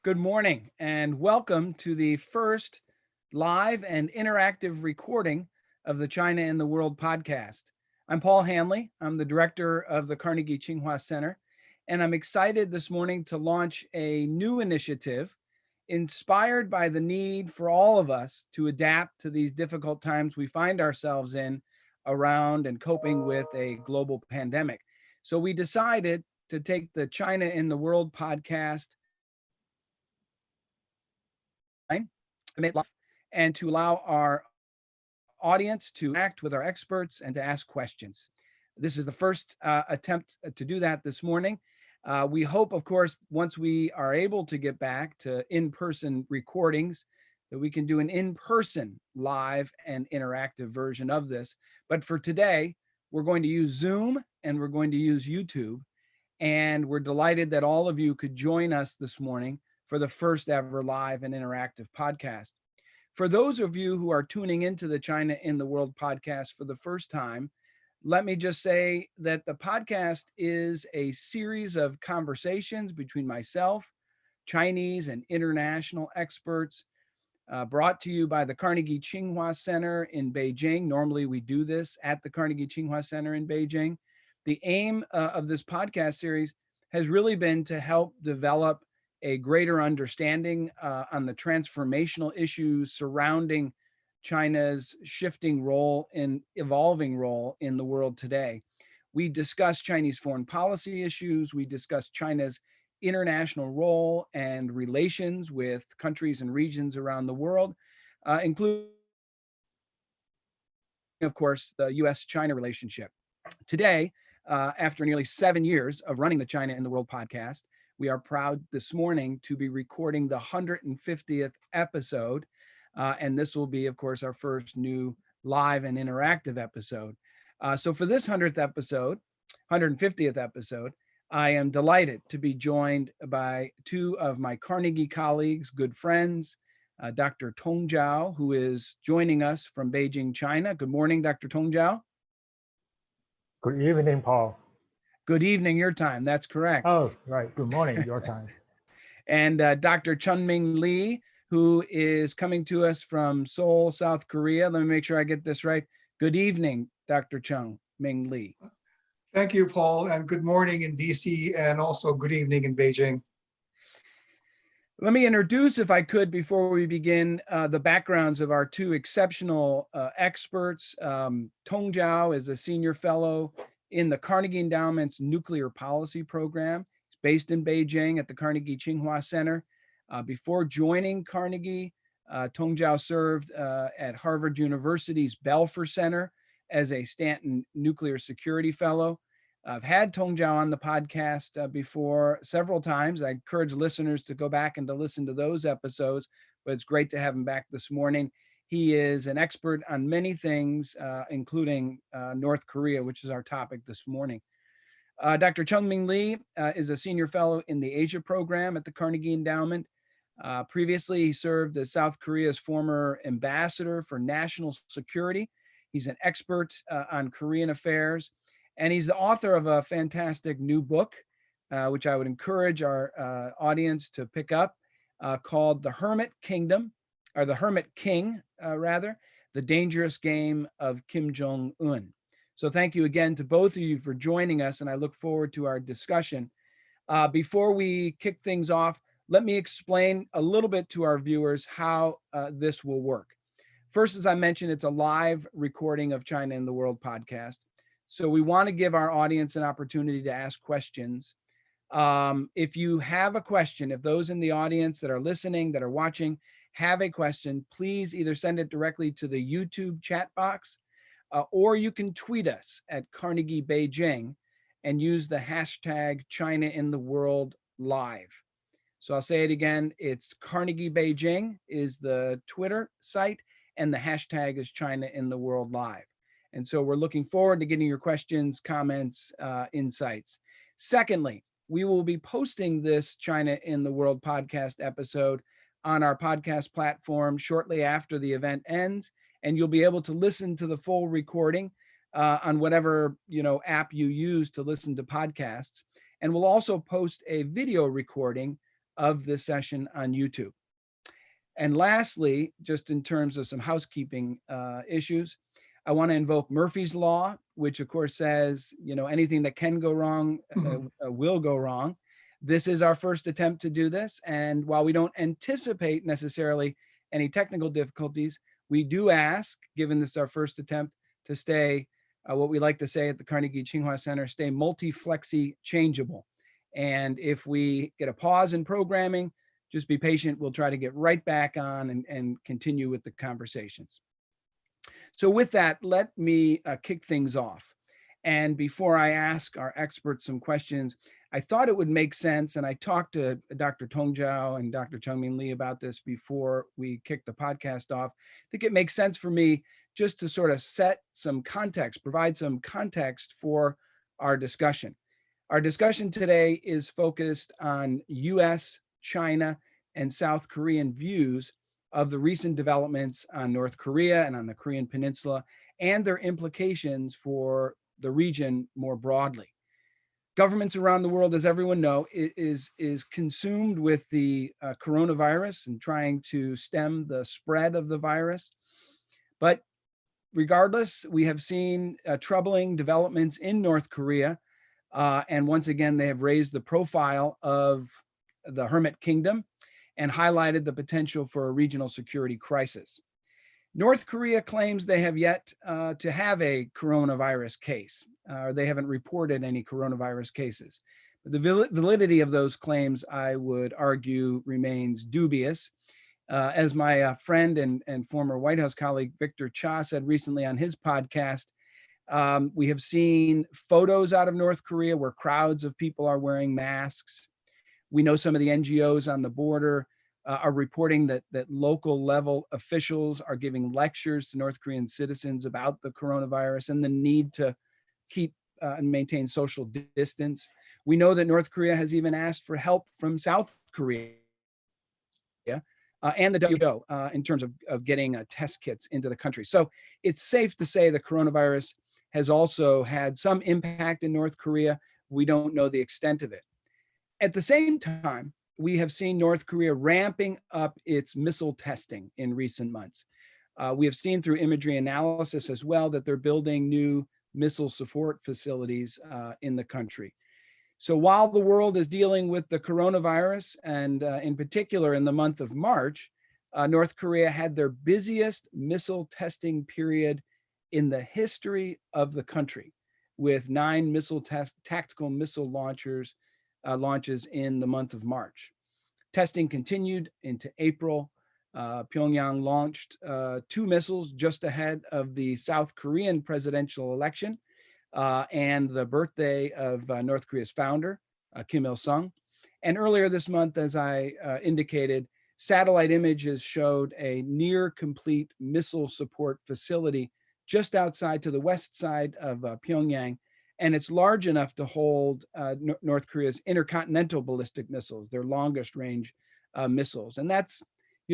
Good morning and welcome to the first live and interactive recording of the China in the World podcast. I'm Paul Haenle. I'm the director of the Carnegie Tsinghua Center, and I'm excited this morning to launch a new initiative inspired by the need for all of us to adapt to these difficult times we find ourselves in around and coping with a global pandemic. So we decided to take the China in the World podcast and to allow our audience to act with our experts and to ask questions. This is the first attempt to do that this morning. We hope, of course, once we are able to get back to in-person recordings, that we can do an in-person live and interactive version of this. But for today, we're going to use Zoom and we're going to use YouTube. And we're delighted that all of you could join us this morning for the first ever live and interactive podcast. For those of you who are tuning into the China in the World podcast for the first time, let me just say that the podcast is a series of conversations between myself, Chinese and international experts, brought to you by the Carnegie Tsinghua Center in Beijing. Normally we do this at the Carnegie Tsinghua Center in Beijing. The aim of this podcast series has really been to help develop a greater understanding on the transformational issues surrounding China's shifting role and evolving role in the world today. We discuss Chinese foreign policy issues. We discuss China's international role and relations with countries and regions around the world, including, of course, the US-China relationship. Today, after nearly 7 years of running the China in the World podcast, we are proud this morning to be recording the 150th episode. And this will be, of course, our first new live and interactive episode. So for this 150th episode, I am delighted to be joined by two of my Carnegie colleagues, good friends, Dr. Tong Zhao, who is joining us from Beijing, China. Good morning, Dr. Tong Zhao. Good evening, Paul. Good evening, your time. That's correct. Oh, right. Good morning, your time. And Dr. Chung Min Lee, who is coming to us from Seoul, South Korea. Let me make sure I get this right. Good evening, Dr. Chung Min Lee. Thank you, Paul, and good morning in DC and also good evening in Beijing. Let me introduce, if I could, before we begin, the backgrounds of our two exceptional experts. Tong Zhao is a senior fellow in the Carnegie Endowment's Nuclear Policy Program. He's based in Beijing at the Carnegie Tsinghua Center. Before joining Carnegie, Tong Zhao served at Harvard University's Belfer Center as a Stanton Nuclear Security Fellow. I've had Tong Zhao on the podcast before several times. I encourage listeners to go back and to listen to those episodes, but it's great to have him back this morning. He is an expert on many things, including North Korea, which is our topic this morning. Dr. Chung Min Lee is a senior fellow in the Asia program at the Carnegie Endowment. Previously, he served as South Korea's former ambassador for national security. He's an expert on Korean affairs, and he's the author of a fantastic new book, which I would encourage our audience to pick up, called The Hermit King, The Dangerous Game of Kim Jong-un. So thank you again to both of you for joining us, and I look forward to our discussion. Before we kick things off, let me explain a little bit to our viewers how this will work. First, as I mentioned, it's a live recording of China in the World podcast. So we want to give our audience an opportunity to ask questions. If you have a question, if those in the audience that are listening, that are watching, have a question, please either send it directly to the YouTube chat box, or you can tweet us at Carnegie Beijing and use the hashtag China in the World Live. So I'll say it again, it's Carnegie Beijing is the Twitter site, and the hashtag is China in the World Live. And so we're looking forward to getting your questions, comments, insights. Secondly, we will be posting this China in the World podcast episode on our podcast platform shortly after the event ends, and you'll be able to listen to the full recording on whatever app you use to listen to podcasts. And we'll also post a video recording of this session on YouTube. And lastly, just in terms of some housekeeping issues, I want to invoke Murphy's Law, which of course says, anything that can go wrong will go wrong. This is our first attempt to do this. And while we don't anticipate necessarily any technical difficulties, we do ask, given this is our first attempt, to stay, what we like to say at the Carnegie Tsinghua Center, stay multi-flexi changeable. And if we get a pause in programming, just be patient. We'll try to get right back on and continue with the conversations. So with that, let me kick things off. And before I ask our experts some questions, I thought it would make sense, and I talked to Dr. Tong Zhao and Dr. Chung Min Lee about this before we kicked the podcast off. I think it makes sense for me just to sort of set some context, provide some context for our discussion. Our discussion today is focused on US, China, and South Korean views of the recent developments on North Korea and on the Korean Peninsula and their implications for the region more broadly. Governments around the world, as everyone knows, is consumed with the coronavirus and trying to stem the spread of the virus. But regardless, we have seen troubling developments in North Korea. And once again, they have raised the profile of the Hermit Kingdom and highlighted the potential for a regional security crisis. North Korea claims they have yet to have a coronavirus case. They haven't reported any coronavirus cases. The validity of those claims, I would argue, remains dubious. As my friend and former White House colleague, Victor Cha, said recently on his podcast, we have seen photos out of North Korea where crowds of people are wearing masks. We know some of the NGOs on the border are reporting that local level officials are giving lectures to North Korean citizens about the coronavirus and the need to keep and maintain social distance. We know that North Korea has even asked for help from South Korea and the WHO in terms of getting test kits into the country. So it's safe to say the coronavirus has also had some impact in North Korea. We don't know the extent of it. At the same time, we have seen North Korea ramping up its missile testing in recent months. We have seen through imagery analysis as well that they're building new missile support facilities in the country. So while the world is dealing with the coronavirus, and in particular in the month of March, North Korea had their busiest missile testing period in the history of the country, with 9 tactical missile launches in the month of March. Testing continued into April. Pyongyang launched 2 missiles just ahead of the South Korean presidential election and the birthday of North Korea's founder, Kim Il-sung. And earlier this month, as I indicated, satellite images showed a near complete missile support facility just outside to the west side of Pyongyang. And it's large enough to hold North Korea's intercontinental ballistic missiles, their longest range missiles. And that's,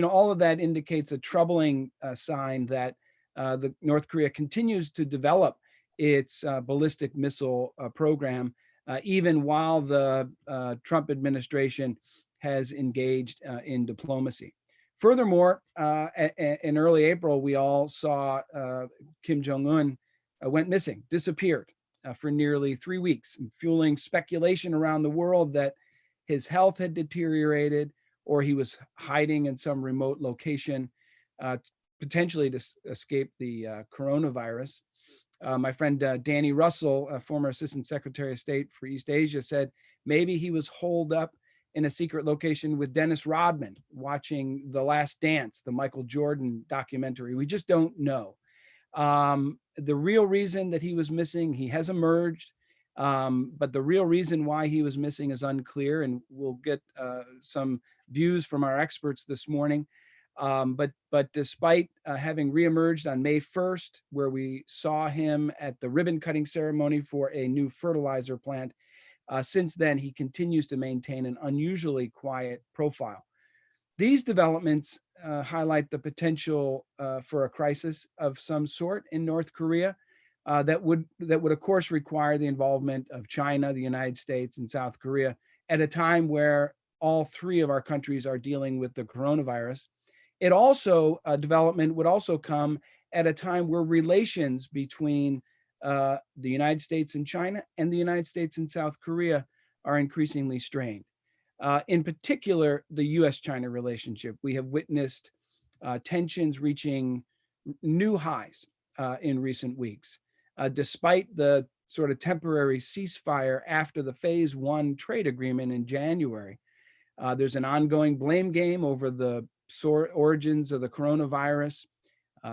all of that indicates a troubling sign that the North Korea continues to develop its ballistic missile program, even while the Trump administration has engaged in diplomacy. Furthermore, in early April, we all saw Kim Jong-un went missing, disappeared for nearly 3 weeks, fueling speculation around the world that his health had deteriorated or he was hiding in some remote location, potentially to escape the coronavirus. My friend Danny Russell, a former Assistant Secretary of State for East Asia, said maybe he was holed up in a secret location with Dennis Rodman watching The Last Dance, the Michael Jordan documentary. We just don't know. The real reason that he was missing, he has emerged, but the real reason why he was missing is unclear, and we'll get some views from our experts this morning. But despite having reemerged on May 1st, where we saw him at the ribbon cutting ceremony for a new fertilizer plant, since then he continues to maintain an unusually quiet profile. These developments highlight the potential for a crisis of some sort in North Korea that would of course require the involvement of China, the United States, and South Korea at a time where all three of our countries are dealing with the coronavirus. It also, development would also come at a time where relations between the United States and China and the United States and South Korea are increasingly strained. In particular, the US-China relationship. We have witnessed tensions reaching new highs in recent weeks, despite the sort of temporary ceasefire after the phase 1 trade agreement in January. There's an ongoing blame game over the origins of the coronavirus.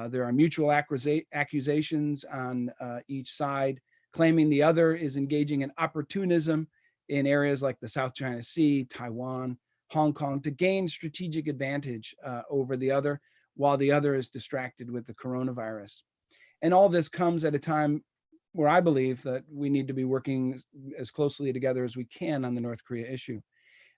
There are mutual accusations on each side, claiming the other is engaging in opportunism in areas like the South China Sea, Taiwan, Hong Kong, to gain strategic advantage over the other, while the other is distracted with the coronavirus. And all this comes at a time where I believe that we need to be working as closely together as we can on the North Korea issue.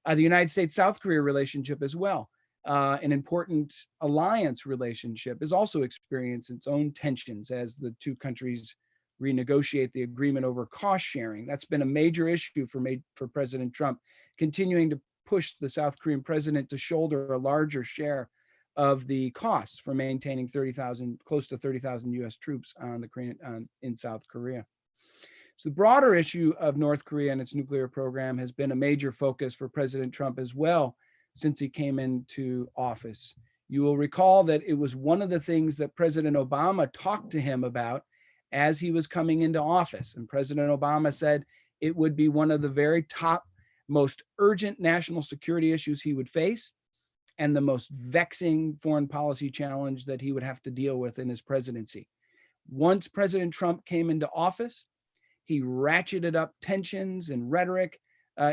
The United States-South Korea relationship as well, an important alliance relationship, is also experiencing its own tensions as the two countries renegotiate the agreement over cost sharing. That's been a major issue for President Trump, continuing to push the South Korean president to shoulder a larger share of the costs for maintaining close to 30,000 US troops in South Korea. So the broader issue of North Korea and its nuclear program has been a major focus for President Trump as well since he came into office. You will recall that it was one of the things that President Obama talked to him about as he was coming into office. And President Obama said it would be one of the very top, most urgent national security issues he would face, and the most vexing foreign policy challenge that he would have to deal with in his presidency. Once President Trump came into office, he ratcheted up tensions and rhetoric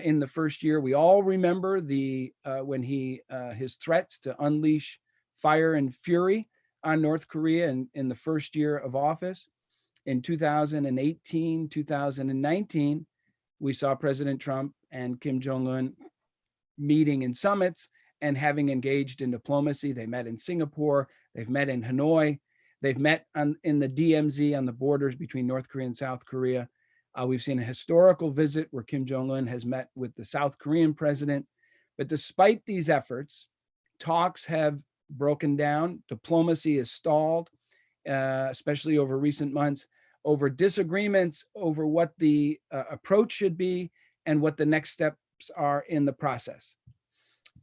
in the first year. We all remember when his threats to unleash fire and fury on North Korea in the first year of office. In 2018, 2019, we saw President Trump and Kim Jong-un meeting in summits and having engaged in diplomacy. They met in Singapore, they've met in Hanoi, they've met in the DMZ on the borders between North Korea and South Korea. We've seen a historical visit where Kim Jong-un has met with the South Korean president. But despite these efforts, talks have broken down, diplomacy is stalled, especially over recent months, over disagreements over what the approach should be and what the next steps are in the process.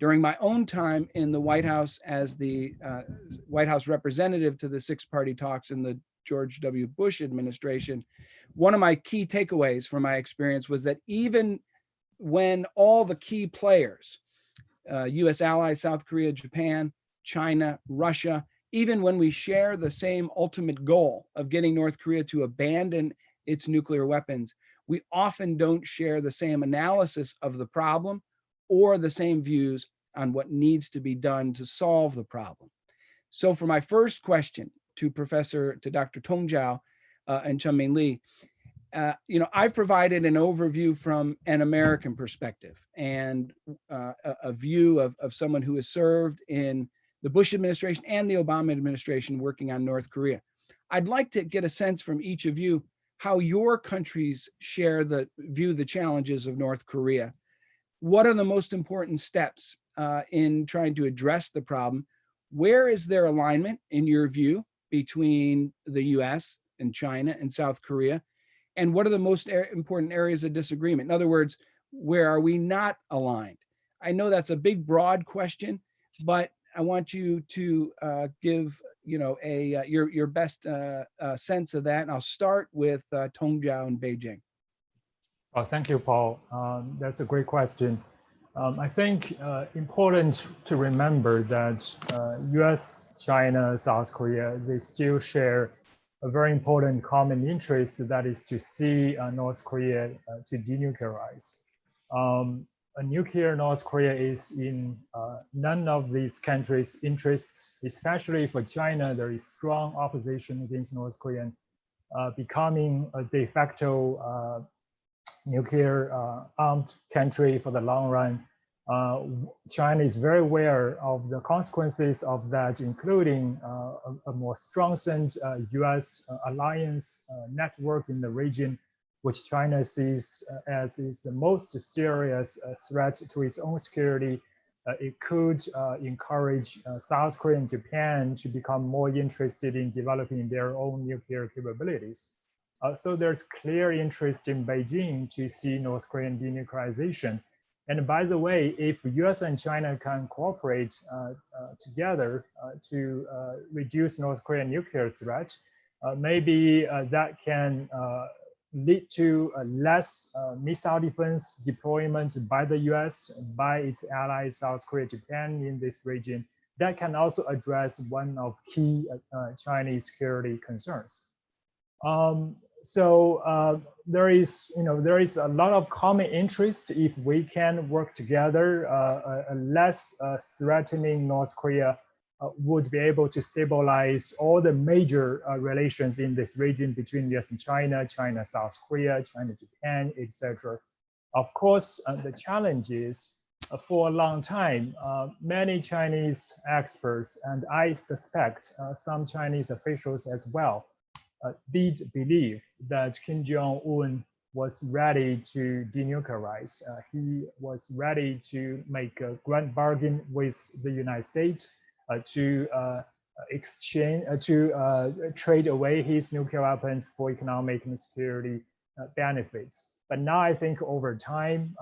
During my own time in the White House as the White House representative to the six-party talks in the George W. Bush administration, one of my key takeaways from my experience was that even when all the key players, US allies, South Korea, Japan, China, Russia, even when we share the same ultimate goal of getting North Korea to abandon its nuclear weapons, we often don't share the same analysis of the problem or the same views on what needs to be done to solve the problem. So for my first question to Dr. Tong Zhao and Chung Min Lee, I've provided an overview from an American perspective and a view of someone who has served in the Bush administration and the Obama administration working on North Korea. I'd like to get a sense from each of you how your countries view the challenges of North Korea. What are the most important steps in trying to address the problem? Where is there alignment, in your view, between the US and China and South Korea? And what are the most important areas of disagreement? In other words, where are we not aligned? I know that's a big, broad question, but I want you to give your best sense of that. And I'll start with Tong Zhao in Beijing. Oh, thank you, Paul. That's a great question. I think important to remember that US, China, South Korea, they still share a very important common interest, that is to see North Korea to denuclearize. A nuclear North Korea is in none of these countries' interests, especially for China. There is strong opposition against North Korea becoming a de facto nuclear armed country for the long run. China is very aware of the consequences of that, including a more strengthened US alliance network in the region, which China sees as is the most serious threat to its own security, it could encourage South Korea and Japan to become more interested in developing their own nuclear capabilities. So there's clear interest in Beijing to see North Korean denuclearization. And by the way, if US and China can cooperate together to reduce North Korean nuclear threat, maybe that can lead to less missile defense deployment by the US, by its allies, South Korea, Japan in this region. That can also address one of key Chinese security concerns. There is a lot of common interest if we can work together. A less threatening North Korea would be able to stabilize all the major relations in this region between US and China, China, South Korea, China, Japan, etc. Of course, the challenge is for a long time, many Chinese experts, and I suspect some Chinese officials as well, did believe that Kim Jong-un was ready to denuclearize. He was ready to make a grand bargain with the United States to exchange, trade away his nuclear weapons for economic and security benefits. But now I think over time,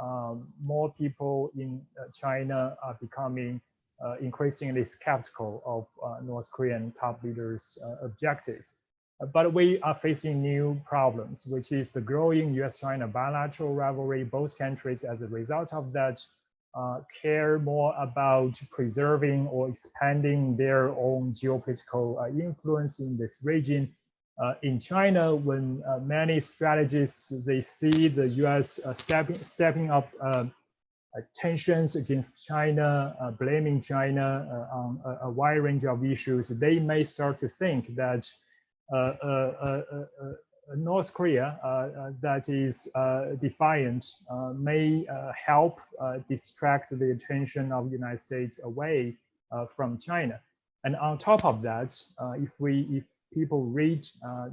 more people in China are becoming increasingly skeptical of North Korean top leaders' objectives. But we are facing new problems, which is the growing US-China bilateral rivalry. Both countries, as a result of that, care more about preserving or expanding their own geopolitical influence in this region. In China, when many strategists, they see the US stepping up tensions against China, blaming China on a wide range of issues, they may start to think that North Korea that is defiant may help distract the attention of the United States away from China. And on top of that, if people read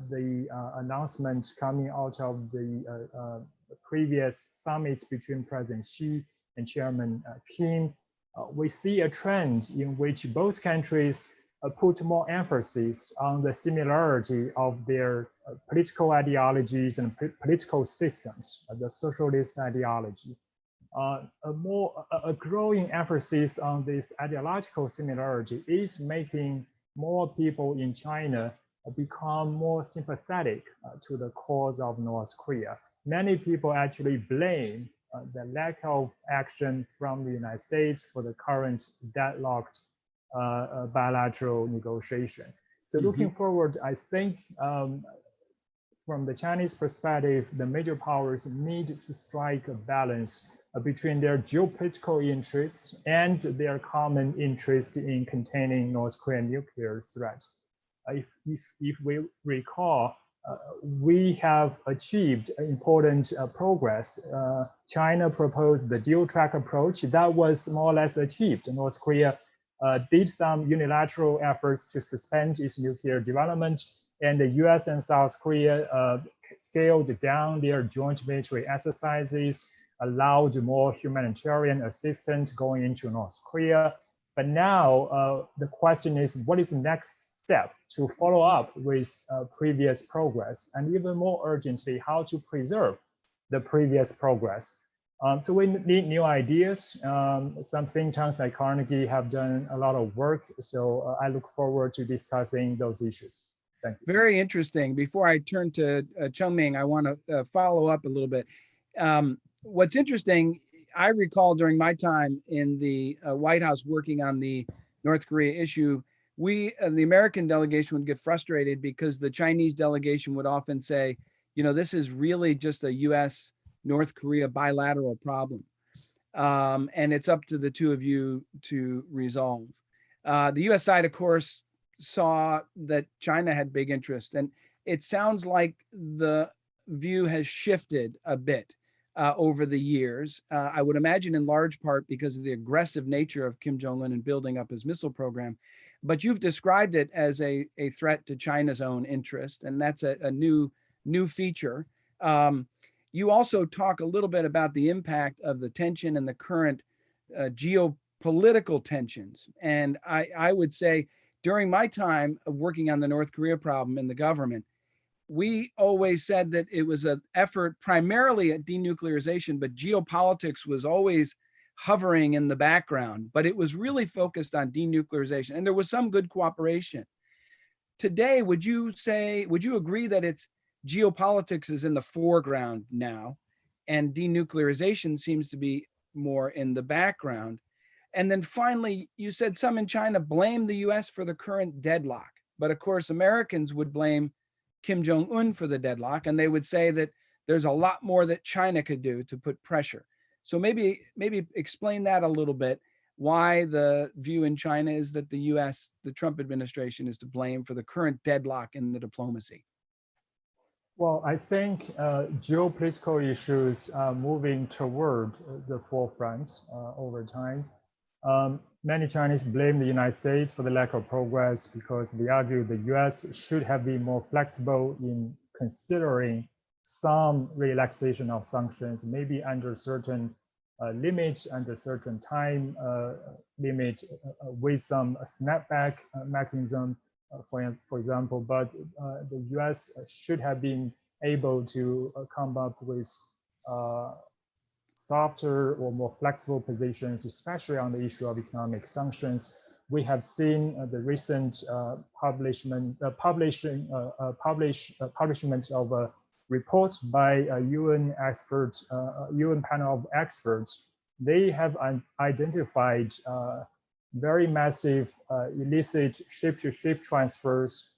the announcement coming out of the previous summits between President Xi and Chairman Kim, we see a trend in which both countries put more emphasis on the similarity of their political ideologies and political systems, the socialist ideology. A growing emphasis on this ideological similarity is making more people in China become more sympathetic to the cause of North Korea. Many people actually blame the lack of action from the United States for the current deadlocked bilateral negotiation. So looking forward, I think from the Chinese perspective, the major powers need to strike a balance between their geopolitical interests and their common interest in containing North Korean nuclear threat. If we recall, we have achieved important progress. China proposed the dual track approach that was more or less achieved. North Korea did some unilateral efforts to suspend its nuclear development, and the US and South Korea scaled down their joint military exercises, allowed more humanitarian assistance going into North Korea. But now the question is, what is the next step to follow up with previous progress? And even more urgently, how to preserve the previous progress? So we need new ideas. Some think tanks like Carnegie have done a lot of work. So I look forward to discussing those issues. Thank you. Very interesting. Before I turn to Chung Min, I want to follow up a little bit. What's interesting, I recall during my time in the White House working on the North Korea issue, we, the American delegation, would get frustrated because the Chinese delegation would often say, you know, this is really just a US North Korea bilateral problem. And it's up to the two of you to resolve. The US side, of course, saw that China had big interest. And it sounds like the view has shifted a bit over the years. I would imagine in large part because of the aggressive nature of Kim Jong-un in building up his missile program. But you've described it as a threat to China's own interest, and that's a new feature. You also talk a little bit about the impact of the tension and the current geopolitical tensions. And I would say during my time of working on the North Korea problem in the government, we always said that it was an effort primarily at denuclearization, but geopolitics was always hovering in the background, but it was really focused on denuclearization. And there was some good cooperation. Today, would you agree that it's geopolitics is in the foreground now and denuclearization seems to be more in the background? And then finally, you said some in China blame the US for the current deadlock. But of course, Americans would blame Kim Jong-un for the deadlock, and they would say that there's a lot more that China could do to put pressure. So maybe explain that a little bit, why the view in China is that the US, the Trump administration, is to blame for the current deadlock in the diplomacy. Well, I think geopolitical issues are moving toward the forefront over time. Many Chinese blame the United States for the lack of progress because they argue the US should have been more flexible in considering some relaxation of sanctions, maybe under certain limits, under certain time limit, with some snapback mechanism, for example. But the US should have been able to come up with softer or more flexible positions, especially on the issue of economic sanctions. We have seen the recent publishment of a report by a UN panel of experts. They have identified very massive illicit ship-to-ship transfers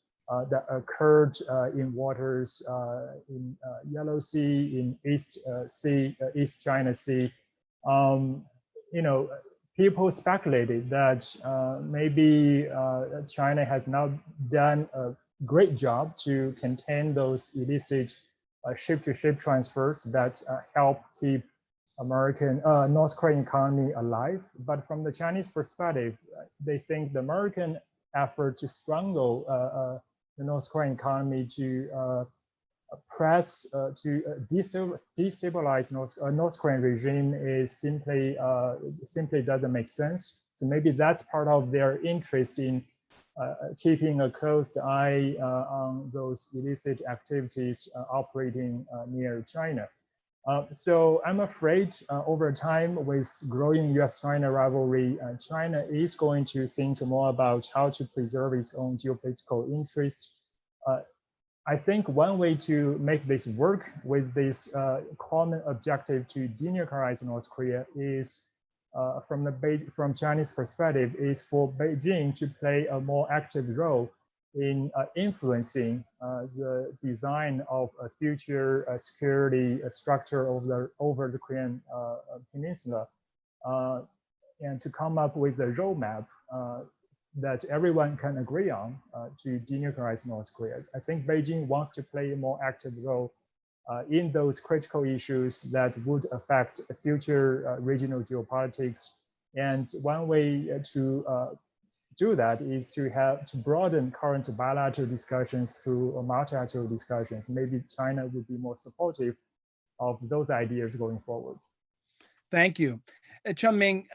that occurred in waters in Yellow Sea, in East China Sea. People speculated that maybe China has now done a great job to contain those illicit ship-to-ship transfers that help keep North Korean economy alive. But from the Chinese perspective, they think the American effort to strangle the North Korean economy, to press to destabilize North Korean regime is simply doesn't make sense. So maybe that's part of their interest in keeping a close eye on those illicit activities operating near China. So I'm afraid over time, with growing US-China rivalry, China is going to think more about how to preserve its own geopolitical interest. I think one way to make this work with this common objective to denuclearize North Korea is, from Chinese perspective, is for Beijing to play a more active role in influencing the design of a future security structure over the Korean Peninsula, and to come up with a roadmap that everyone can agree on to denuclearize North Korea. I think Beijing wants to play a more active role in those critical issues that would affect future regional geopolitics. And one way to do that is to broaden current bilateral discussions to multilateral discussions. Maybe China would be more supportive of those ideas going forward. Thank you. Chung Min,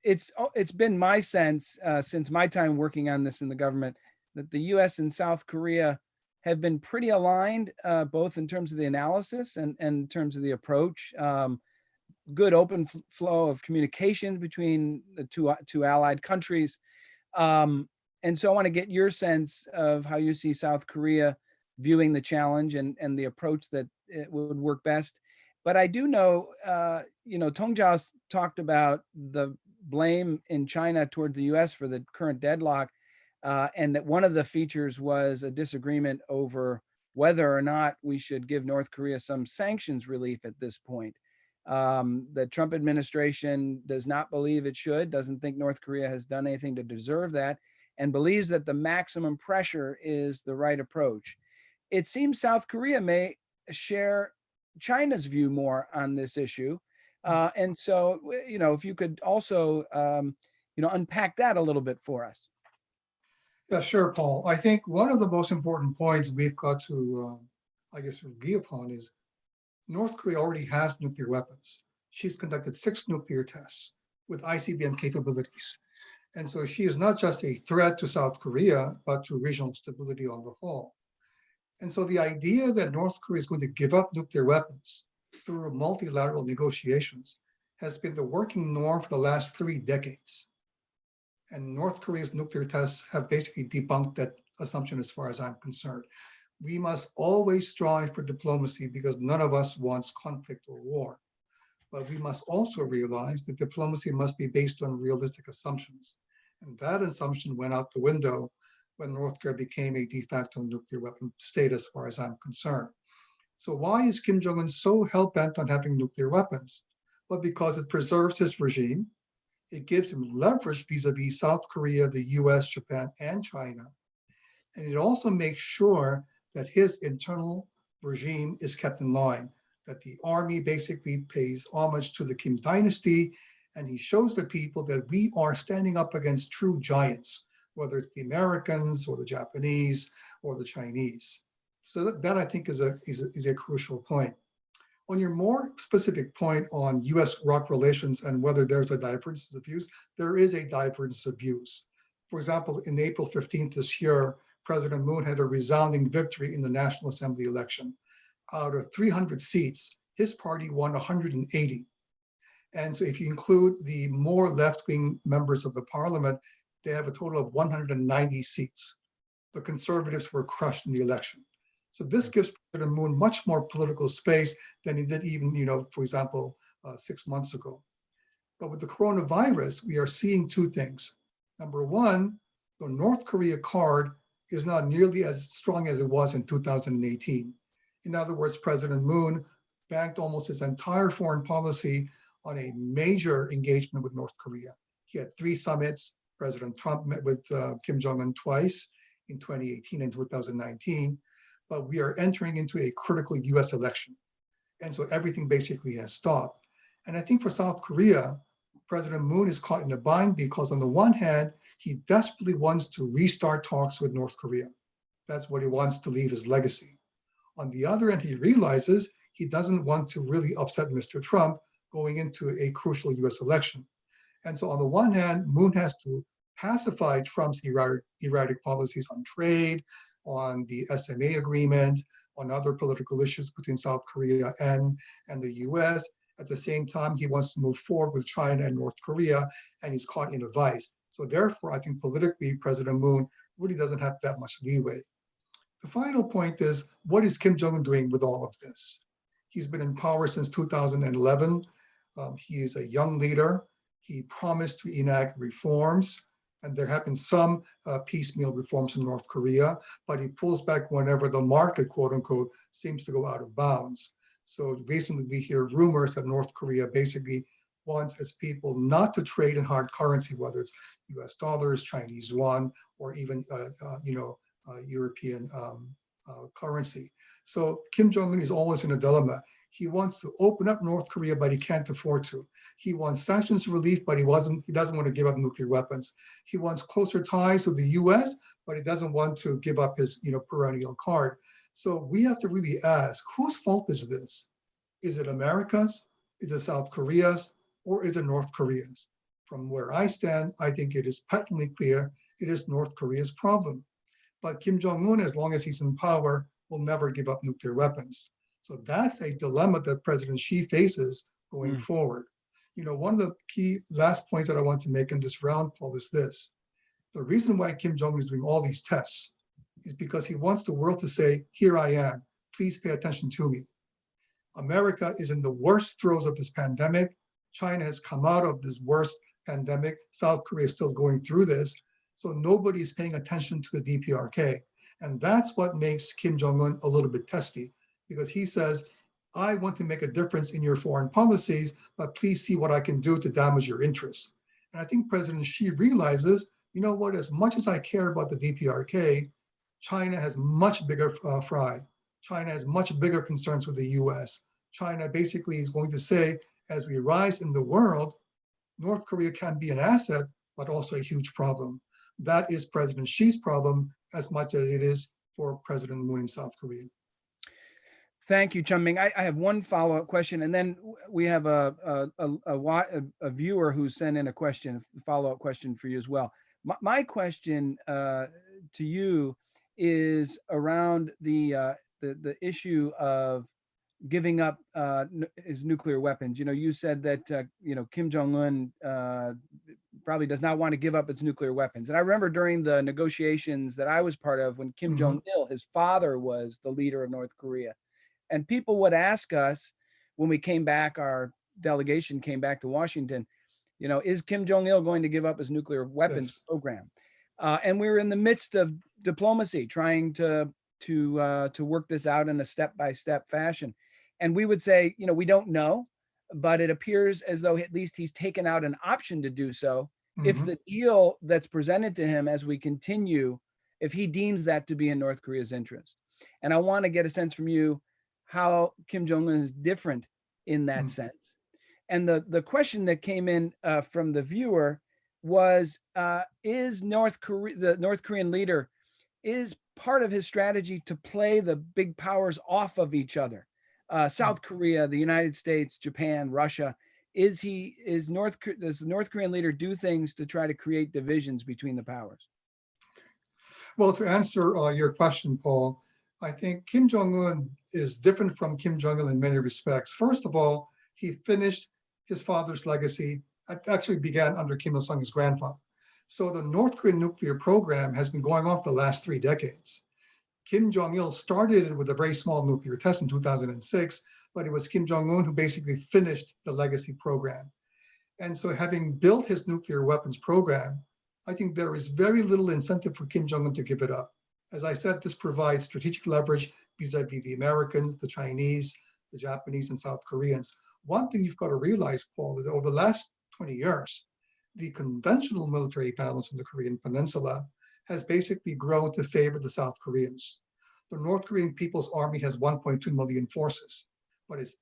it's been my sense since my time working on this in the government that the US and South Korea have been pretty aligned, both in terms of the analysis and in terms of the approach. Good open flow of communication between the two allied countries. And so I want to get your sense of how you see South Korea viewing the challenge and the approach that it would work best. But I do know, Tong Zhao talked about the blame in China toward the US for the current deadlock, and that one of the features was a disagreement over whether or not we should give North Korea some sanctions relief at this point. The Trump administration does not believe it should, doesn't think North Korea has done anything to deserve that, and believes that the maximum pressure is the right approach. It seems South Korea may share China's view more on this issue. And so, if you could also, unpack that a little bit for us. Yeah, sure, Paul. I think one of the most important points we've got to, agree upon is North Korea already has nuclear weapons. She's conducted 6 nuclear tests with ICBM capabilities. And so she is not just a threat to South Korea, but to regional stability on the whole. And so the idea that North Korea is going to give up nuclear weapons through multilateral negotiations has been the working norm for the last 3 decades. And North Korea's nuclear tests have basically debunked that assumption as far as I'm concerned. We must always strive for diplomacy because none of us wants conflict or war. But we must also realize that diplomacy must be based on realistic assumptions. And that assumption went out the window when North Korea became a de facto nuclear weapon state as far as I'm concerned. So why is Kim Jong-un so hell-bent on having nuclear weapons? Well, because it preserves his regime. It gives him leverage vis-a-vis South Korea, the US, Japan, and China. And it also makes sure that his internal regime is kept in line, that the army basically pays homage to the Kim dynasty, and he shows the people that we are standing up against true giants, whether it's the Americans or the Japanese or the Chinese. So that I think is a crucial point. On your more specific point on US-ROC relations and whether there's a divergence of views, there is a divergence of views. For example, in April 15th this year, President Moon had a resounding victory in the National Assembly election. Out of 300 seats, his party won 180. And so if you include the more left-wing members of the parliament, they have a total of 190 seats. The conservatives were crushed in the election. So this gives President Moon much more political space than he did even, for example, 6 months ago. But with the coronavirus, we are seeing 2 things. Number one, the North Korea card is not nearly as strong as it was in 2018. In other words, President Moon banked almost his entire foreign policy on a major engagement with North Korea. He had 3 summits. President Trump met with Kim Jong-un twice in 2018 and 2019. But we are entering into a critical US election. And so everything basically has stopped. And I think for South Korea, President Moon is caught in a bind because on the one hand, he desperately wants to restart talks with North Korea. That's what he wants to leave his legacy. On the other end, he realizes he doesn't want to really upset Mr. Trump going into a crucial US election. And so on the one hand, Moon has to pacify Trump's erratic policies on trade, on the SMA agreement, on other political issues between South Korea and the US. At the same time, he wants to move forward with China and North Korea, and he's caught in a vice. So therefore, I think politically, President Moon really doesn't have that much leeway. The final point is, what is Kim Jong-un doing with all of this? He's been in power since 2011. He is a young leader. He promised to enact reforms. And there have been some piecemeal reforms in North Korea, but he pulls back whenever the market, quote unquote, seems to go out of bounds. So recently we hear rumors that North Korea basically wants its people not to trade in hard currency, whether it's US dollars, Chinese yuan, or even European currency. So Kim Jong-un is always in a dilemma. He wants to open up North Korea, but he can't afford to. He wants sanctions relief, but he doesn't want to give up nuclear weapons. He wants closer ties with the US, but he doesn't want to give up his perennial card. So we have to really ask, whose fault is this? Is it America's? Is it South Korea's? Or is it North Korea's? From where I stand, I think it is patently clear it is North Korea's problem. But Kim Jong-un, as long as he's in power, will never give up nuclear weapons. So that's a dilemma that President Xi faces going forward. One of the key last points that I want to make in this round, Paul, is this. The reason why Kim Jong-un is doing all these tests is because he wants the world to say, here I am, please pay attention to me. America is in the worst throes of this pandemic. China has come out of this worst pandemic. South Korea is still going through this. So nobody is paying attention to the DPRK. And that's what makes Kim Jong-un a little bit testy, because he says, I want to make a difference in your foreign policies, but please see what I can do to damage your interests. And I think President Xi realizes, you know what, as much as I care about the DPRK, China has much bigger fry. China has much bigger concerns with the US. China basically is going to say, as we rise in the world, North Korea can be an asset, but also a huge problem. That is President Xi's problem as much as it is for President Moon in South Korea. Thank you, Chung Ming. I have one follow-up question, and then we have a viewer who sent in a question, a follow-up question for you as well. My question to you is around the issue of giving up his nuclear weapons. You know, you said that Kim Jong-un probably does not want to give up its nuclear weapons. And I remember during the negotiations that I was part of when Kim Jong-il, his father, was the leader of North Korea. And people would ask us when we came back, our delegation came back to Washington, is Kim Jong-il going to give up his nuclear weapons program? And we were in the midst of diplomacy, trying to work this out in a step-by-step fashion. And we would say, we don't know, but it appears as though at least he's taken out an option to do so. If the deal that's presented to him as we continue, if he deems that to be in North Korea's interest. And I want to get a sense from you how Kim Jong-un is different in that sense. And the question that came in from the viewer was, is the North Korean leader, is part of his strategy to play the big powers off of each other? South Korea, the United States, Japan, Russia. Does the North Korean leader do things to try to create divisions between the powers? Well, to answer your question, Paul, I think Kim Jong-un is different from Kim Jong-il in many respects. First of all, he finished his father's legacy. It actually began under Kim Il-sung, his grandfather. So the North Korean nuclear program has been going on for the last 3 decades. Kim Jong-il started it with a very small nuclear test in 2006, but it was Kim Jong-un who basically finished the legacy program. And so having built his nuclear weapons program, I think there is very little incentive for Kim Jong-un to give it up. As I said, this provides strategic leverage vis-a-vis the Americans, the Chinese, the Japanese, and South Koreans. One thing you've got to realize, Paul, is over the last 20 years, the conventional military balance in the Korean Peninsula has basically grown to favor the South Koreans. The North Korean People's Army has 1.2 million forces, but its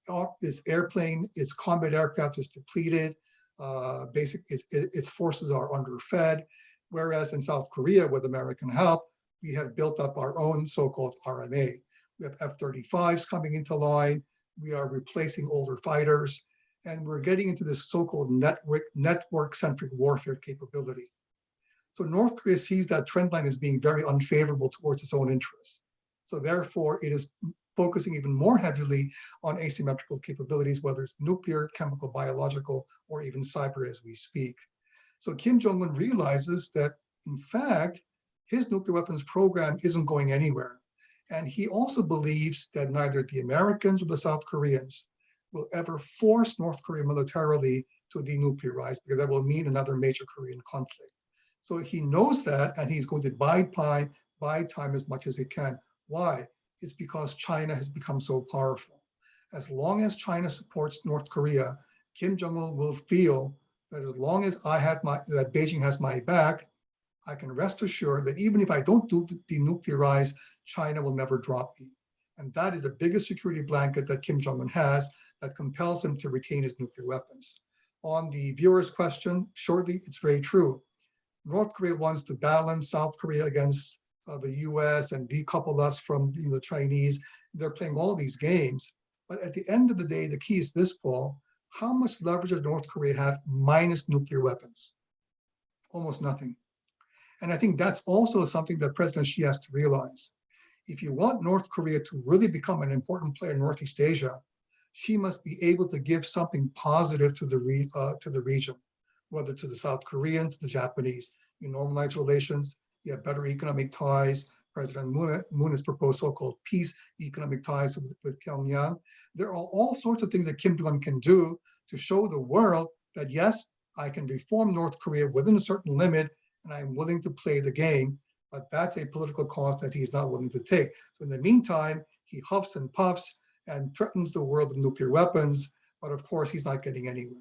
airplane, its combat aircraft is depleted. Its forces are underfed, whereas in South Korea, with American help, we have built up our own so-called RMA. We have F-35s coming into line. We are replacing older fighters, and we're getting into this so-called network-centric warfare capability. So North Korea sees that trend line as being very unfavorable towards its own interests. So therefore, it is focusing even more heavily on asymmetrical capabilities, whether it's nuclear, chemical, biological, or even cyber as we speak. So Kim Jong-un realizes that, in fact, his nuclear weapons program isn't going anywhere. And he also believes that neither the Americans or the South Koreans will ever force North Korea militarily to denuclearize, because that will mean another major Korean conflict. So he knows that, and he's going to bide time as much as he can. Why? It's because China has become so powerful. As long as China supports North Korea, Kim Jong-un will feel that as long as that Beijing has my back, I can rest assured that even if I don't denuclearize, China will never drop me. And that is the biggest security blanket that Kim Jong-un has that compels him to retain his nuclear weapons. On the viewer's question, shortly, it's very true. North Korea wants to balance South Korea against the US and decouple us from the Chinese. They're playing all these games. But at the end of the day, the key is this, Paul. How much leverage does North Korea have minus nuclear weapons? Almost nothing. And I think that's also something that President Xi has to realize. If you want North Korea to really become an important player in Northeast Asia, Xi must be able to give something positive to the region, whether to the South Koreans, to the Japanese. You normalize relations, you have better economic ties. President Moon has proposed so-called peace economic ties with Pyongyang. There are all sorts of things that Kim Jong-un can do to show the world that, yes, I can reform North Korea within a certain limit, and I'm willing to play the game, but that's a political cost that he's not willing to take. So in the meantime, he huffs and puffs and threatens the world with nuclear weapons, but of course, he's not getting anywhere.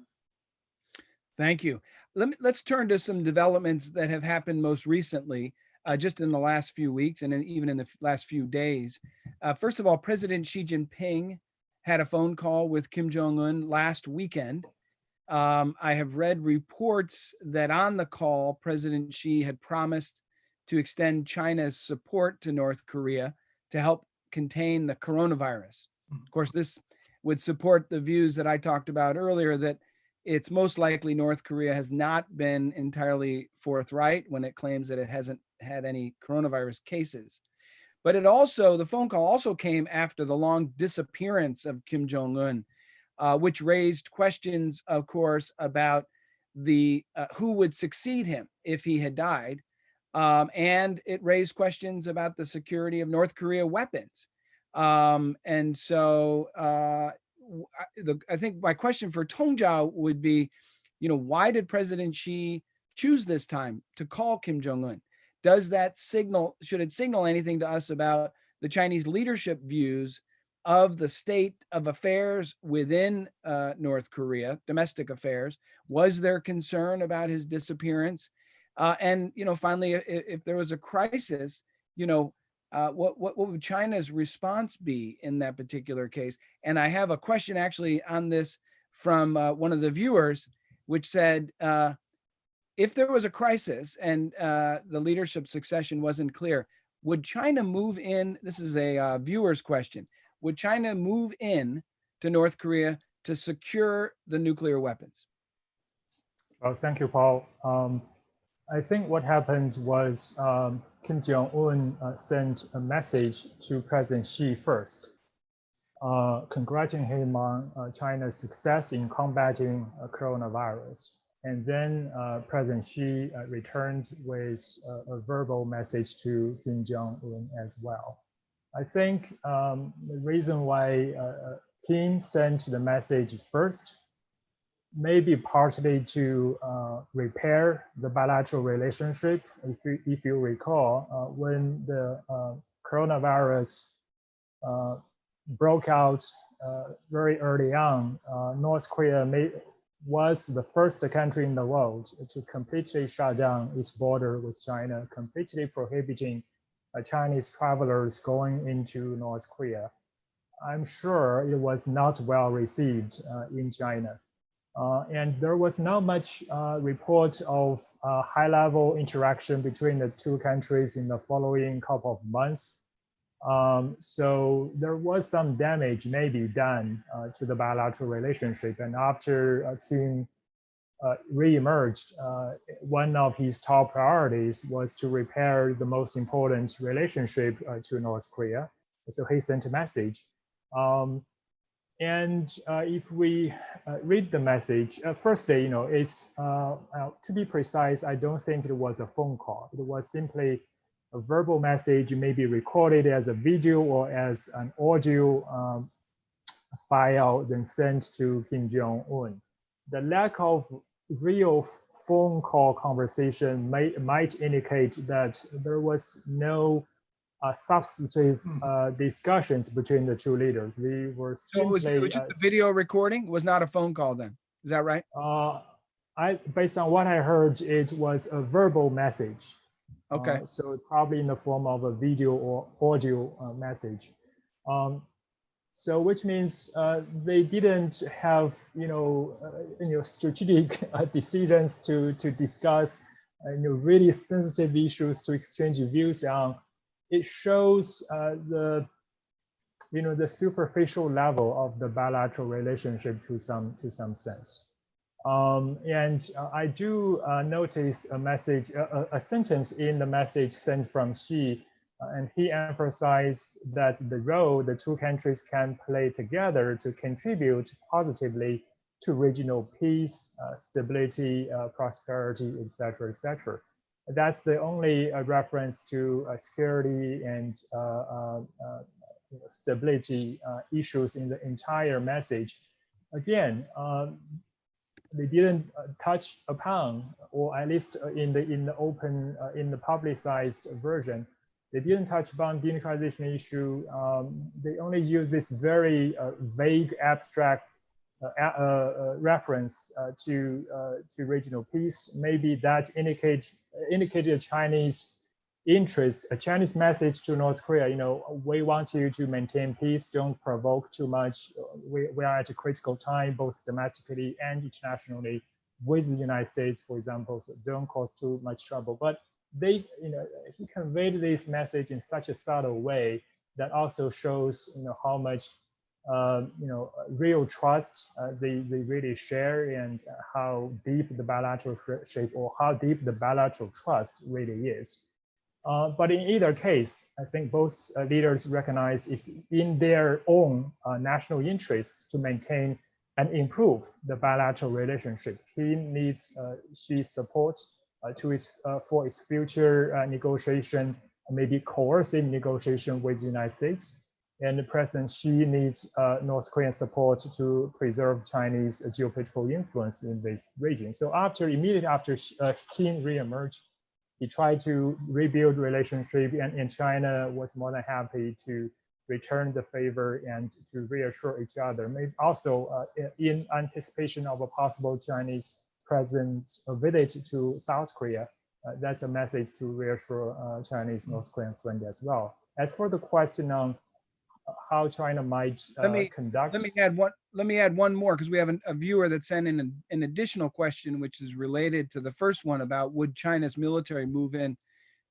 Thank you. Let's turn to some developments that have happened most recently, just in the last few weeks and even in the last few days. First of all, President Xi Jinping had a phone call with Kim Jong-un last weekend. I have read reports that on the call, President Xi had promised to extend China's support to North Korea to help contain the coronavirus. Of course, this would support the views that I talked about earlier, that it's most likely North Korea has not been entirely forthright when it claims that it hasn't had any coronavirus cases. But the phone call also came after the long disappearance of Kim Jong-un, which raised questions, of course, about the who would succeed him if he had died. And it raised questions about the security of North Korea weapons. And so I think my question for Tong Zhao would be, why did President Xi choose this time to call Kim Jong-un? Should it signal anything to us about the Chinese leadership views of the state of affairs within North Korea, domestic affairs? Was there concern about his disappearance? And finally, if there was a crisis, what would China's response be in that particular case? And I have a question actually on this from one of the viewers, which said, if there was a crisis and the leadership succession wasn't clear, would China move in? This is a viewer's question. Would China move in to North Korea to secure the nuclear weapons? Well, thank you, Paul. I think what happened was Kim Jong-un sent a message to President Xi first, congratulating him on China's success in combating coronavirus. And then President Xi returned with a verbal message to Kim Jong-un as well. I think the reason why Kim sent the message first maybe partly to repair the bilateral relationship. If you recall, when the coronavirus broke out very early on, North Korea was the first country in the world to completely shut down its border with China, completely prohibiting Chinese travelers going into North Korea. I'm sure it was not well received in China. And there was not much report of high-level interaction between the two countries in the following couple of months. So there was some damage maybe done to the bilateral relationship. And after Kim re-emerged, one of his top priorities was to repair the most important relationship to North Korea. So he sent a message. And if we read the message, firstly, it's to be precise, I don't think it was a phone call. It was simply a verbal message, maybe recorded as a video or as an audio file, then sent to Kim Jong-un. The lack of real phone call conversation might indicate that there was no substantive discussions between the two leaders. They were simply. So it was just a video recording? It was not a phone call then? Is that right? Based on what I heard, it was a verbal message. Okay. So probably in the form of a video or audio message. So which means they didn't have strategic decisions to discuss really sensitive issues to exchange views on. It shows the superficial level of the bilateral relationship to some sense. And I do notice a sentence in the message sent from Xi, and he emphasized that the role the two countries can play together to contribute positively to regional peace, stability, prosperity, etc., etc. That's the only reference to security and stability issues in the entire message. Again, they didn't touch upon, or at least in the open, in the publicized version, they didn't touch upon denuclearization issue. They only use this very vague, abstract reference to regional peace. Maybe that indicated a Chinese interest, a Chinese message to North Korea. We want you to maintain peace, don't provoke too much. We are at a critical time, both domestically and internationally, with the United States, for example, so don't cause too much trouble. But he conveyed this message in such a subtle way that also shows how much real trust they really share, and how deep the bilateral shape or how deep the bilateral trust really is. But in either case, I think both leaders recognize it's in their own national interests to maintain and improve the bilateral relationship. Kim needs Xi's support for its future negotiation, maybe coercive negotiation with the United States. And President Xi needs North Korean support to preserve Chinese geopolitical influence in this region. So immediately after Kim re-emerged, he tried to rebuild relationship, and China was more than happy to return the favor and to reassure each other. Maybe also in anticipation of a possible Chinese president's visit to South Korea, that's a message to reassure Chinese North Korean friend as well. As for the question on how China might conduct. Let me add one more, because we have a viewer that sent in an additional question, which is related to the first one about would China's military move in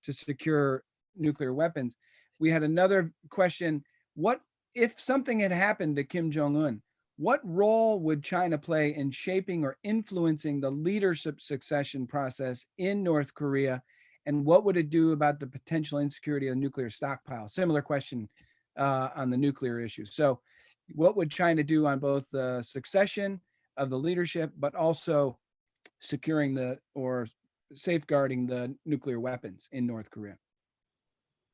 to secure nuclear weapons. We had another question: what if something had happened to Kim Jong-un? What role would China play in shaping or influencing the leadership succession process in North Korea? And what would it do about the potential insecurity of the nuclear stockpile? Similar question on the nuclear issue. So what would China do on both the succession of the leadership, but also securing or safeguarding the nuclear weapons in North Korea?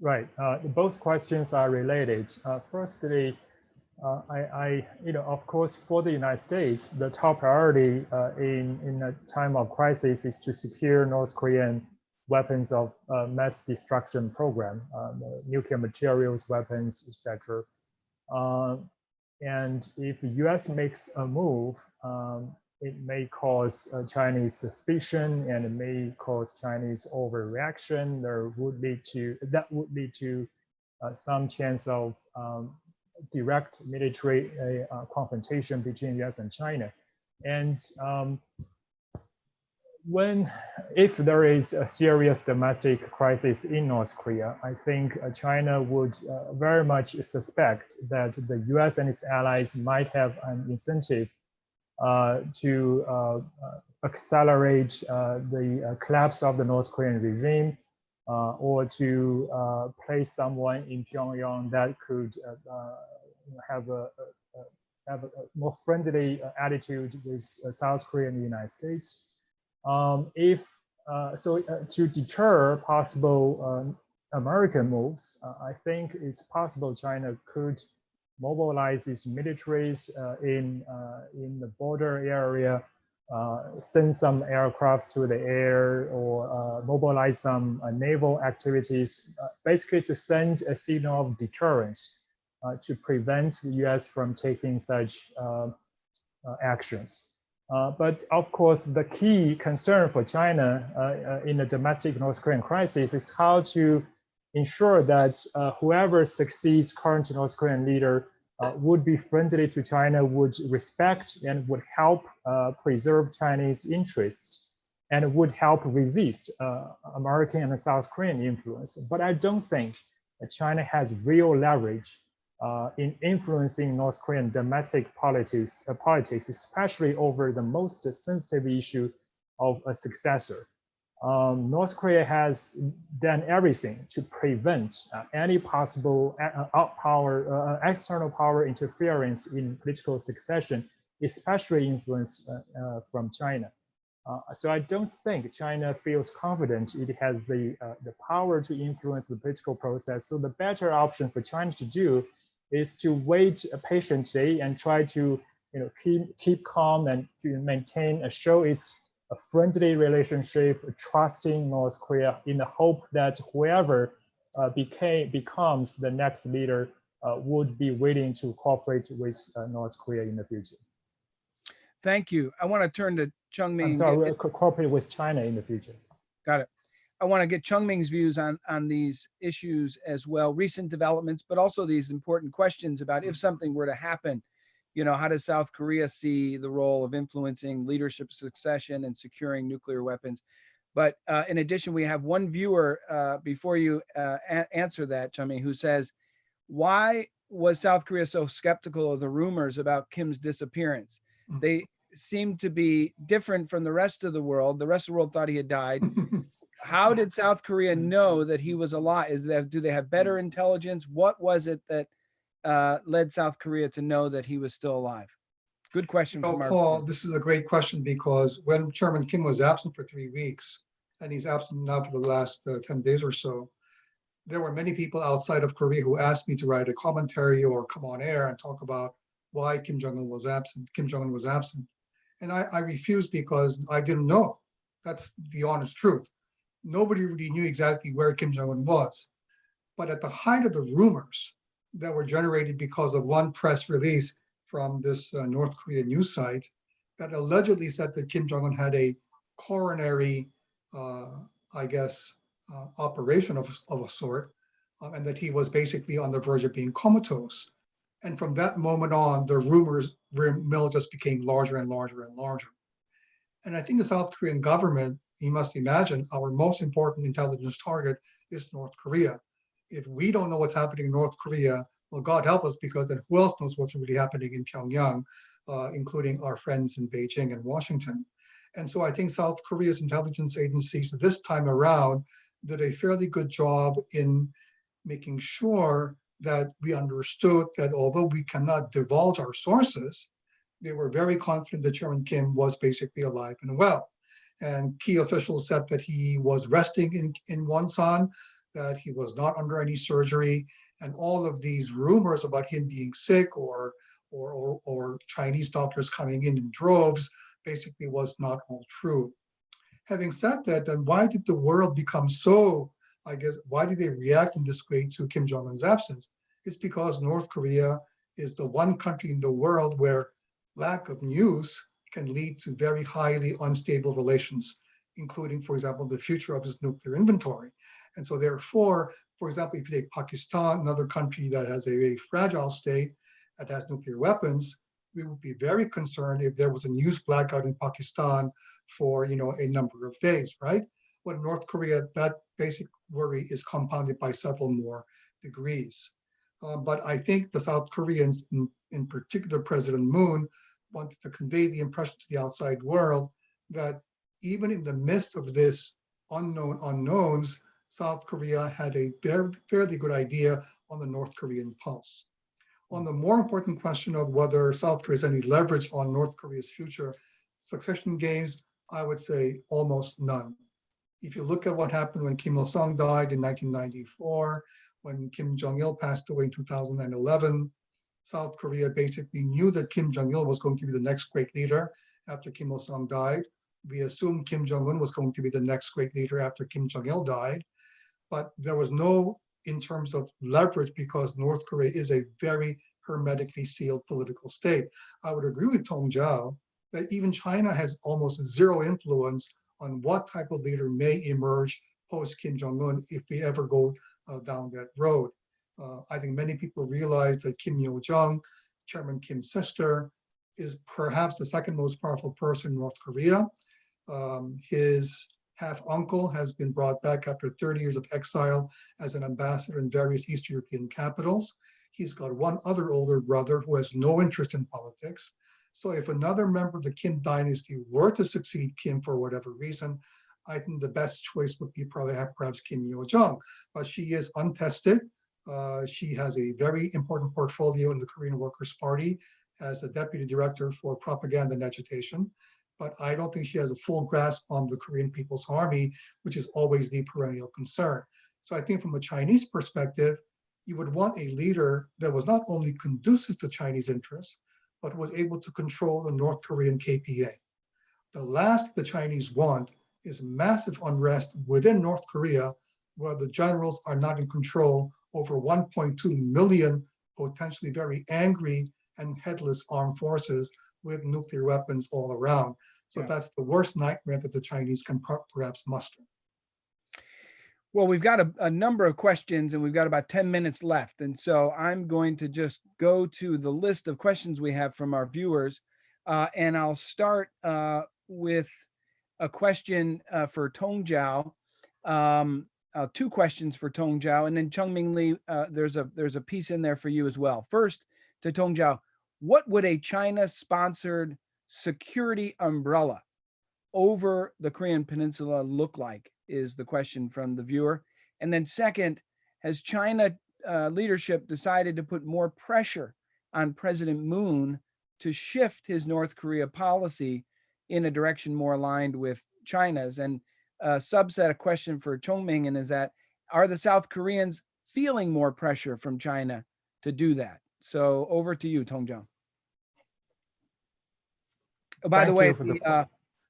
Right. Both questions are related. Firstly, of course, for the United States, the top priority in a time of crisis is to secure North Korean weapons of mass destruction program, nuclear materials, weapons, etc. And if the U.S. makes a move, it may cause Chinese suspicion, and it may cause Chinese overreaction. That would lead to some chance of direct military confrontation between U.S. and China. And if there is a serious domestic crisis in North Korea, I think China would very much suspect that the U.S. and its allies might have an incentive to accelerate the collapse of the North Korean regime, or to place someone in Pyongyang that could have a more friendly attitude with South Korea and the United States. To deter possible American moves, I think it's possible China could mobilize its militaries in the border area, send some aircrafts to the air, or mobilize some naval activities, basically to send a signal of deterrence to prevent the U.S. from taking such actions. But of course, the key concern for China in the domestic North Korean crisis is how to ensure that whoever succeeds current North Korean leader would be friendly to China, would respect and would help preserve Chinese interests, and would help resist American and South Korean influence. But I don't think that China has real leverage in influencing North Korean domestic politics, especially over the most sensitive issue of a successor. North Korea has done everything to prevent any possible external power interference in political succession, especially influence from China. So I don't think China feels confident it has the power to influence the political process. So the better option for China to do is to wait patiently and try to keep calm and to maintain show its a friendly relationship, trusting North Korea, in the hope that whoever becomes the next leader would be willing to cooperate with North Korea in the future. Thank you. I want to turn to Chung Min. I'm sorry, cooperate with China in the future. Got it. I want to get Chung Min's views on these issues as well, recent developments, but also these important questions about if something were to happen, how does South Korea see the role of influencing leadership succession and securing nuclear weapons? But in addition, we have one viewer before you answer that, Chung Min, who says, why was South Korea so skeptical of the rumors about Kim's disappearance? They seemed to be different from the rest of the world. The rest of the world thought he had died. How did South Korea know that he was alive? Do they have better intelligence? What was it that led South Korea to know that he was still alive? Good question from our Paul, this is a great question, because when Chairman Kim was absent for 3 weeks, and he's absent now for the last 10 days or so, there were many people outside of Korea who asked me to write a commentary or come on air and talk about why Kim Jong-un was absent. Kim Jong-un was absent. And I refused because I didn't know. That's the honest truth. Nobody really knew exactly where Kim Jong-un was. But at the height of the rumors that were generated because of one press release from this North Korean news site that allegedly said that Kim Jong-un had a coronary, operation of a sort, and that he was basically on the verge of being comatose. And from that moment on, the rumors mill just became larger and larger and larger. And I think the South Korean government, you must imagine, our most important intelligence target is North Korea. If we don't know what's happening in North Korea, well, God help us, because then who else knows what's really happening in Pyongyang, including our friends in Beijing and Washington. And so I think South Korea's intelligence agencies this time around did a fairly good job in making sure that we understood that although we cannot divulge our sources, they were very confident that Chairman Kim was basically alive and well. And key officials said that he was resting in Wonsan, that he was not under any surgery, and all of these rumors about him being sick or Chinese doctors coming in droves basically was not all true. Having said that, then why did the world become so, why did they react in this way to Kim Jong-un's absence? It's because North Korea is the one country in the world where lack of news can lead to very highly unstable relations, including, for example, the future of its nuclear inventory. And so therefore, for example, if you take Pakistan, another country that has a very fragile state, that has nuclear weapons, we would be very concerned if there was a news blackout in Pakistan for a number of days, right? But in North Korea, that basic worry is compounded by several more degrees. But I think the South Koreans, in particular President Moon, wanted to convey the impression to the outside world that even in the midst of this unknown unknowns, South Korea had a fairly good idea on the North Korean pulse. On the more important question of whether South Korea has any leverage on North Korea's future succession games, I would say almost none. If you look at what happened when Kim Il-sung died in 1994, when Kim Jong-il passed away in 2011, South Korea basically knew that Kim Jong-il was going to be the next great leader after Kim Il-sung died. We assumed Kim Jong-un was going to be the next great leader after Kim Jong-il died. But there was no, in terms of leverage, because North Korea is a very hermetically sealed political state. I would agree with Tong Zhao that even China has almost zero influence on what type of leader may emerge post Kim Jong-un if we ever go down that road. I think many people realize that Kim Yo-jong, Chairman Kim's sister, is perhaps the second most powerful person in North Korea. His half-uncle has been brought back after 30 years of exile as an ambassador in various East European capitals. He's got one other older brother who has no interest in politics. So if another member of the Kim dynasty were to succeed Kim for whatever reason, I think the best choice would be perhaps Kim Yo-jong. But she is untested. She has a very important portfolio in the Korean Workers' Party as the deputy director for propaganda and agitation. But I don't think she has a full grasp on the Korean People's Army, which is always the perennial concern. So I think from a Chinese perspective, you would want a leader that was not only conducive to Chinese interests, but was able to control the North Korean KPA. The last the Chinese want is massive unrest within North Korea, where the generals are not in control over 1.2 million potentially very angry and headless armed forces with nuclear weapons all around. So that's the worst nightmare that the Chinese can perhaps muster. Well, we've got a number of questions and we've got about 10 minutes left. And so I'm going to just go to the list of questions we have from our viewers. And I'll start with a question for Tong Zhao. two questions for Tong Zhao, and then Chung Min Lee, there's a piece in there for you as well. First, to Tong Zhao, what would a China-sponsored security umbrella over the Korean Peninsula look like, is the question from the viewer. And then second, has China leadership decided to put more pressure on President Moon to shift his North Korea policy in a direction more aligned with China's? And a subset, a question for Chung Min, is that, are the South Koreans feeling more pressure from China to do that? So over to you, Tong Zhao. Oh, by the way,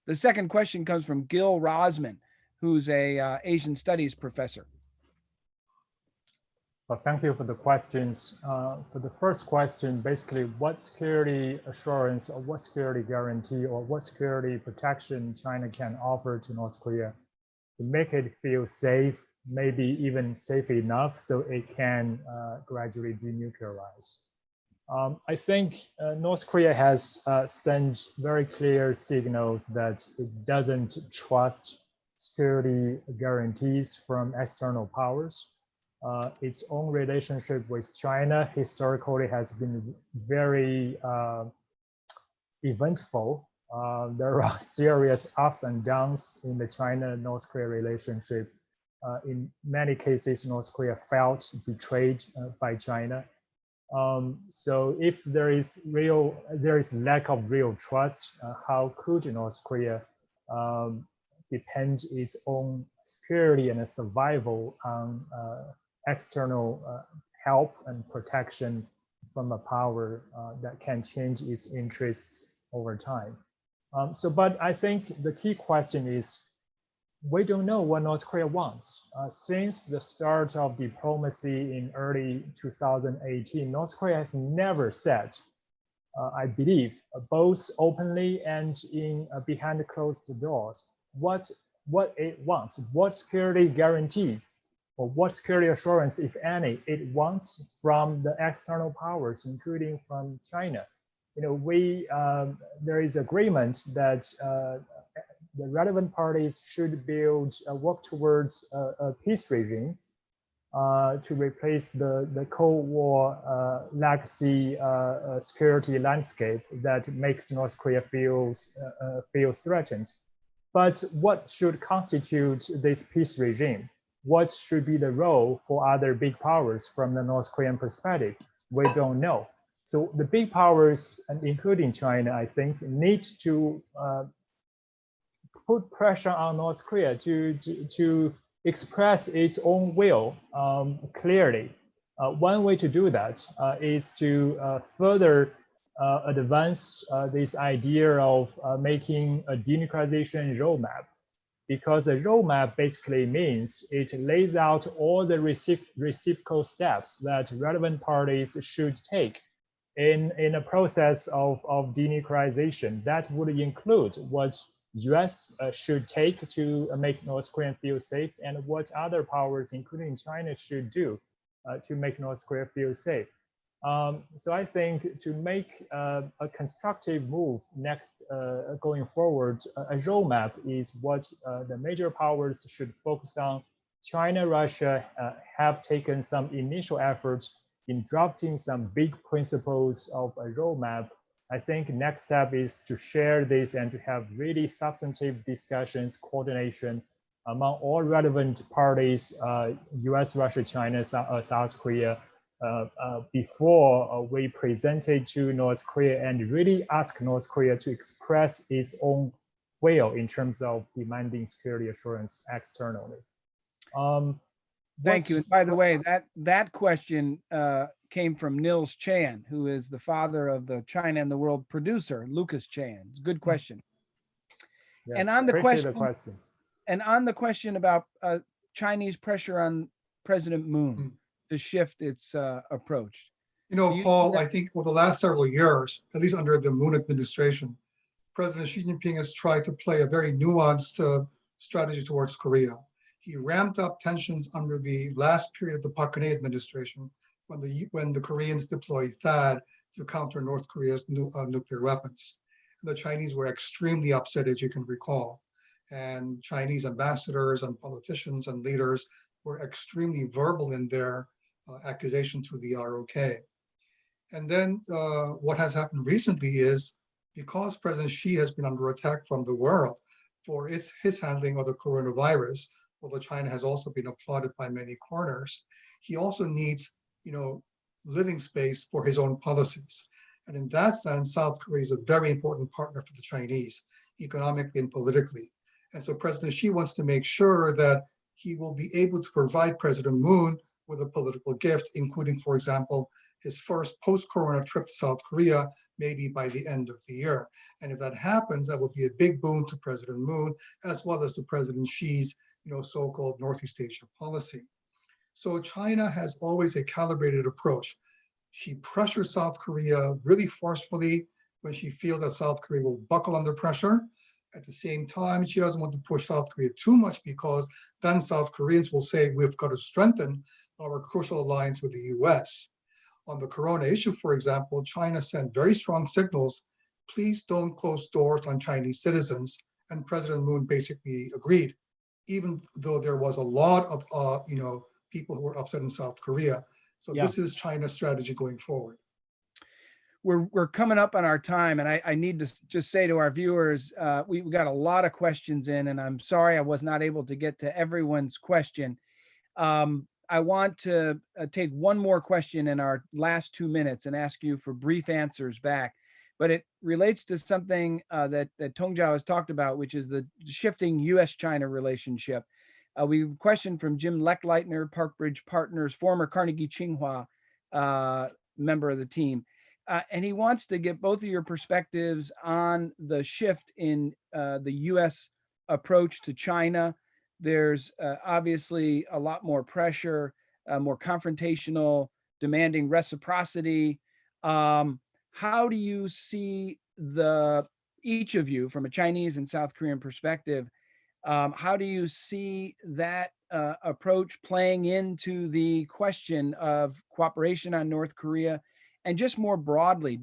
the second question comes from Gil Rosman, who's a Asian Studies professor. Well, thank you for the questions. For the first question, basically, what security assurance or what security guarantee or what security protection China can offer to North Korea to make it feel safe, maybe even safe enough so it can gradually denuclearize. I think North Korea has sent very clear signals that it doesn't trust security guarantees from external powers. Its own relationship with China historically has been very eventful. There are serious ups and downs in the China-North Korea relationship. In many cases, North Korea felt betrayed by China. So if there is lack of real trust, how could North Korea depend its own security and survival on external help and protection from a power that can change its interests over time? But I think the key question is, we don't know what North Korea wants. Since the start of diplomacy in early 2018, North Korea has never said, I believe, both openly and in behind closed doors, what it wants, what security guarantee or what security assurance, if any, it wants from the external powers, including from China. You know, there is agreement that the relevant parties should work towards a peace regime to replace the Cold War legacy security landscape that makes North Korea feel threatened. But what should constitute this peace regime? What should be the role for other big powers from the North Korean perspective? We don't know. So the big powers, and including China, I think, need to put pressure on North Korea to express its own will clearly. One way to do that is to further advance this idea of making a denuclearization roadmap, because a roadmap basically means it lays out all the reciprocal steps that relevant parties should take in a process of denuclearization. That would include what US should take to make North Korea feel safe, and what other powers, including China, should do to make North Korea feel safe. So I think to make a constructive move next going forward, a roadmap is what the major powers should focus on. China, Russia have taken some initial efforts in drafting some big principles of a roadmap. I think next step is to share this and to have really substantive discussions, coordination among all relevant parties, US, Russia, China, South Korea, before we present it to North Korea and really ask North Korea to express its own will in terms of demanding security assurance externally. Thank you. And by the way, that question came from Nils Chan, who is the father of the China and the World producer, Lucas Chan. It's a good question. Yes, and on the question, and on the question about Chinese pressure on President Moon to shift its approach. You know, Paul, I think for the last several years, at least under the Moon administration, President Xi Jinping has tried to play a very nuanced strategy towards Korea. He ramped up tensions under the last period of the Park Geun-hye administration, when the Koreans deployed THAAD to counter North Korea's nuclear weapons. And the Chinese were extremely upset, as you can recall. And Chinese ambassadors and politicians and leaders were extremely verbal in their accusation to the ROK. And then what has happened recently is, because President Xi has been under attack from the world for his handling of the coronavirus, although China has also been applauded by many corners, he also needs, living space for his own policies. And in that sense, South Korea is a very important partner for the Chinese, economically and politically. And so President Xi wants to make sure that he will be able to provide President Moon with a political gift, including, for example, his first post-corona trip to South Korea, maybe by the end of the year. And if that happens, that will be a big boon to President Moon, as well as to President Xi's, so-called Northeast Asia policy. So China has always a calibrated approach. She pressures South Korea really forcefully when she feels that South Korea will buckle under pressure. At the same time, she doesn't want to push South Korea too much, because then South Koreans will say, we've got to strengthen our crucial alliance with the US. On the corona issue, for example, China sent very strong signals: please don't close doors on Chinese citizens. And President Moon basically agreed, even though there was a lot of people who were upset in South Korea. So this is China's strategy going forward. We're coming up on our time, and I need to just say to our viewers, we got a lot of questions in, and I'm sorry I was not able to get to everyone's question. I want to take one more question in our last 2 minutes and ask you for brief answers back. But it relates to something that Tong Zhao has talked about, which is the shifting US-China relationship. We have a question from Jim Leckleitner, Parkbridge Partners, former Carnegie Tsinghua member of the team. And he wants to get both of your perspectives on the shift in the US approach to China. There's obviously a lot more pressure, more confrontational, demanding reciprocity. How do you see each of you, from a Chinese and South Korean perspective, how do you see that approach playing into the question of cooperation on North Korea? And just more broadly,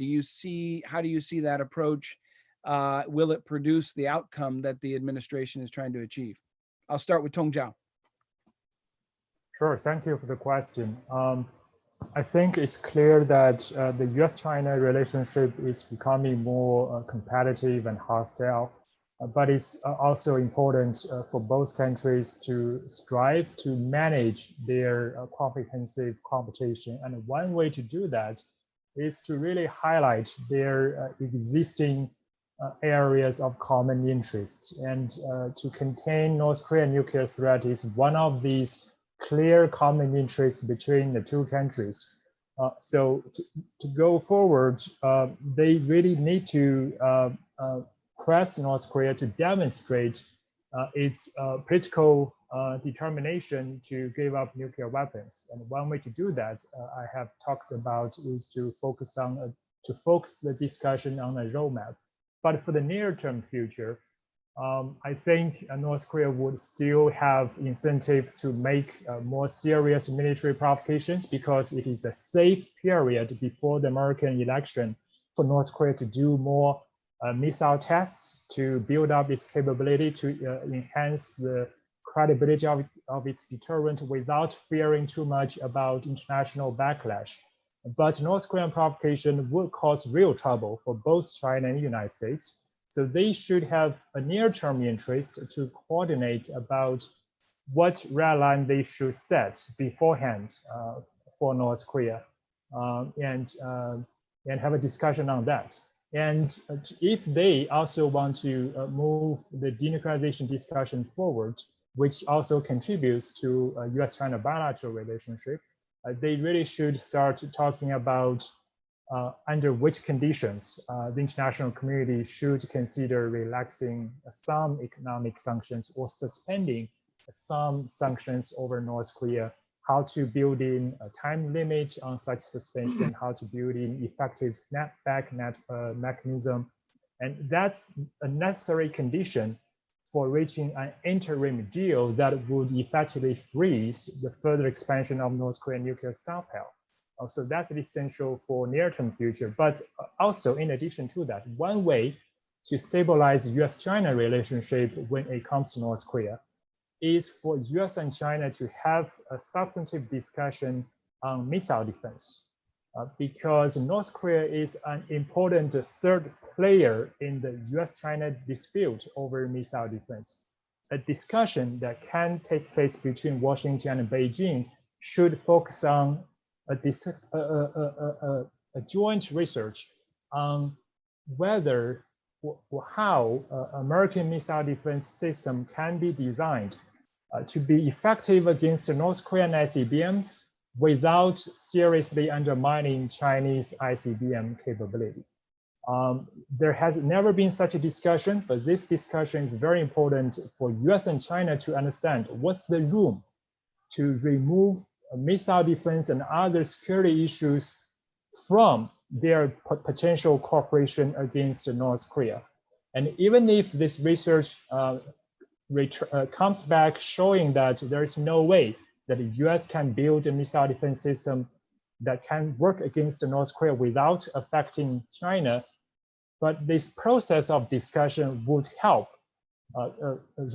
how do you see that approach? Will it produce the outcome that the administration is trying to achieve? I'll start with Tong Zhao. Sure, thank you for the question. I think it's clear that the US-China relationship is becoming more competitive and hostile, but it's also important for both countries to strive to manage their comprehensive competition. And one way to do that is to really highlight their existing areas of common interests. And to contain North Korean nuclear threat is one of these clear common interests between the two countries. So to go forward, they really need to press North Korea to demonstrate its political determination to give up nuclear weapons. And one way to do that, I have talked about, is to focus the discussion on a roadmap. But for the near-term future, I think North Korea would still have incentive to make more serious military provocations, because it is a safe period before the American election for North Korea to do more missile tests, to build up its capability, to enhance the credibility of its deterrent without fearing too much about international backlash. But North Korean provocation would cause real trouble for both China and the United States. So they should have a near-term interest to coordinate about what red line they should set beforehand for North Korea, and have a discussion on that. And if they also want to move the denuclearization discussion forward, which also contributes to a US-China bilateral relationship, they really should start talking about under which conditions the international community should consider relaxing some economic sanctions or suspending some sanctions over North Korea, how to build in a time limit on such suspension, how to build in effective snapback mechanism. And that's a necessary condition for reaching an interim deal that would effectively freeze the further expansion of North Korean nuclear stockpile. So that's essential for near-term future. But also, in addition to that, one way to stabilize US-China relationship when it comes to North Korea is for US and China to have a substantive discussion on missile defense, because North Korea is an important third player in the US-China dispute over missile defense. A discussion that can take place between Washington and Beijing should focus on a joint research on whether or how American missile defense system can be designed to be effective against the North Korean ICBMs without seriously undermining Chinese ICBM capability. There has never been such a discussion, but this discussion is very important for US and China to understand what's the room to remove missile defense and other security issues from their potential cooperation against North Korea. And even if this research comes back showing that there is no way that the US can build a missile defense system that can work against North Korea without affecting China, but this process of discussion would help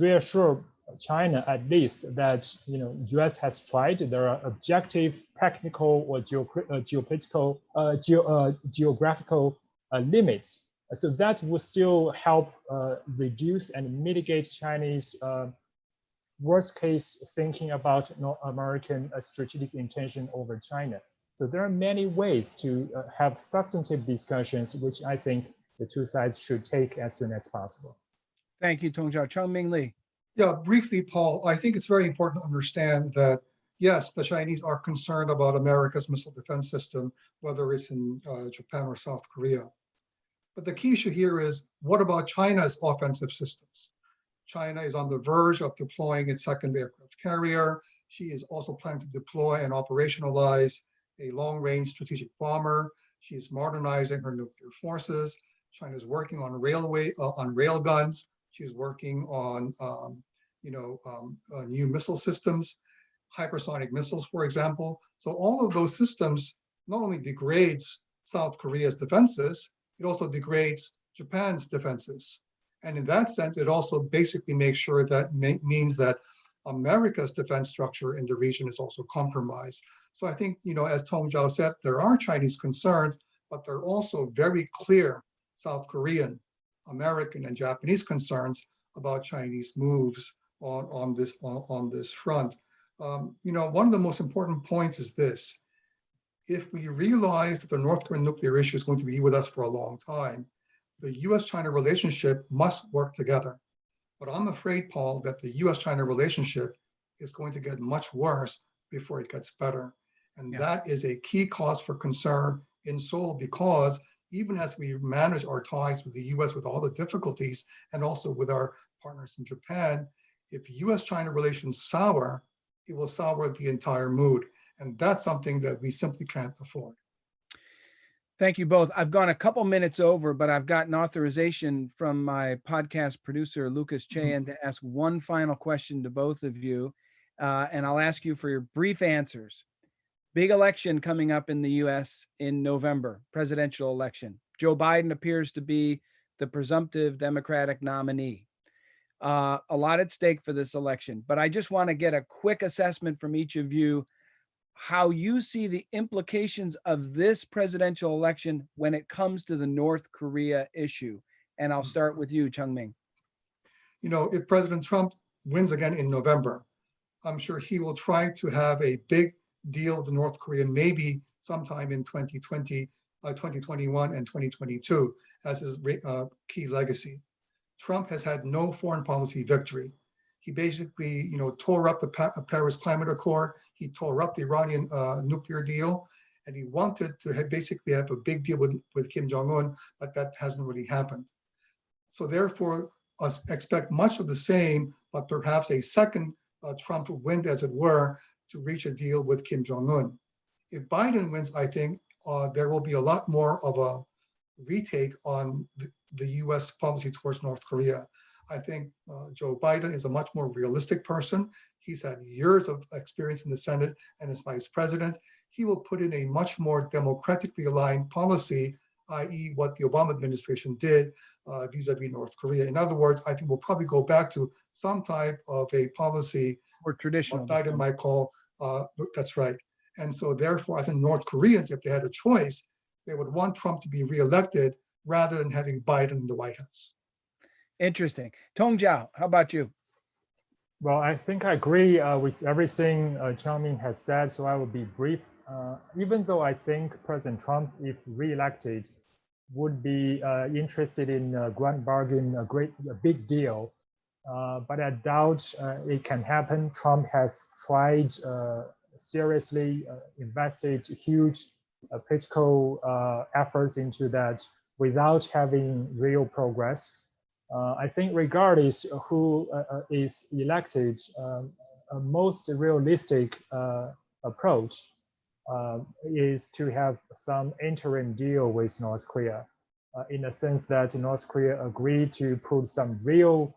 reassure China at least that US has tried. There are objective, technical, or geopolitical, geographical limits. So that will still help reduce and mitigate Chinese worst case thinking about North American strategic intention over China. So there are many ways to have substantive discussions, which I think the two sides should take as soon as possible. Thank you, Tong Zhao. Chung Min Lee. Yeah, briefly, Paul, I think it's very important to understand that, yes, the Chinese are concerned about America's missile defense system, whether it's in Japan or South Korea. But the key issue here is, what about China's offensive systems? China is on the verge of deploying its second aircraft carrier. She is also planning to deploy and operationalize a long-range strategic bomber. She is modernizing her nuclear forces. China is working on rail guns. She's working on new missile systems, hypersonic missiles, for example. So all of those systems not only degrades South Korea's defenses, it also degrades Japan's defenses. And in that sense, it also basically makes sure that means that America's defense structure in the region is also compromised. So I think, as Tong Zhao said, there are Chinese concerns, but there are also very clear South Korean, American, and Japanese concerns about Chinese moves on this front. One of the most important points is this: if we realize that the North Korean nuclear issue is going to be with us for a long time, the US-China relationship must work together. But I'm afraid, Paul, that the US-China relationship is going to get much worse before it gets better. And that is a key cause for concern in Seoul, because even as we manage our ties with the US with all the difficulties, and also with our partners in Japan, if US-China relations sour, it will sour the entire mood. And that's something that we simply can't afford. Thank you both. I've gone a couple minutes over, but I've gotten authorization from my podcast producer, Lucas Chayan, to ask one final question to both of you. And I'll ask you for your brief answers. Big election coming up in the US in November, presidential election. Joe Biden appears to be the presumptive Democratic nominee. A lot at stake for this election, but I just want to get a quick assessment from each of you how you see the implications of this presidential election when it comes to the North Korea issue. And I'll start with you, Chung Min. If President Trump wins again in November, I'm sure he will try to have a big deal with North Korea, maybe sometime in 2020, 2021 and 2022 as his key legacy. Trump has had no foreign policy victory. He basically, tore up the Paris Climate Accord. He tore up the Iranian nuclear deal, and he wanted to basically have a big deal with Kim Jong-un, but that hasn't really happened. So therefore, us expect much of the same, but perhaps a second Trump win, as it were, to reach a deal with Kim Jong-un. If Biden wins, I think there will be a lot more of a retake on the US policy towards North Korea. I think Joe Biden is a much more realistic person. He's had years of experience in the Senate and as vice president. He will put in a much more democratically aligned policy i.e. what the Obama administration did vis-a-vis North Korea. In other words, I think we'll probably go back to some type of a policy, Or traditional. what Biden might call, that's right. And so therefore, I think North Koreans, if they had a choice, they would want Trump to be reelected rather than having Biden in the White House. Interesting. Tong Zhao, how about you? Well, I think I agree with everything Chung Min has said, so I will be brief. Even though I think President Trump, if reelected, would be interested in grand bargain, a big deal, but I doubt it can happen. Trump has tried seriously, invested huge political efforts into that without having real progress. I think regardless who is elected, a most realistic approach is to have some interim deal with North Korea, in the sense that North Korea agreed to put some real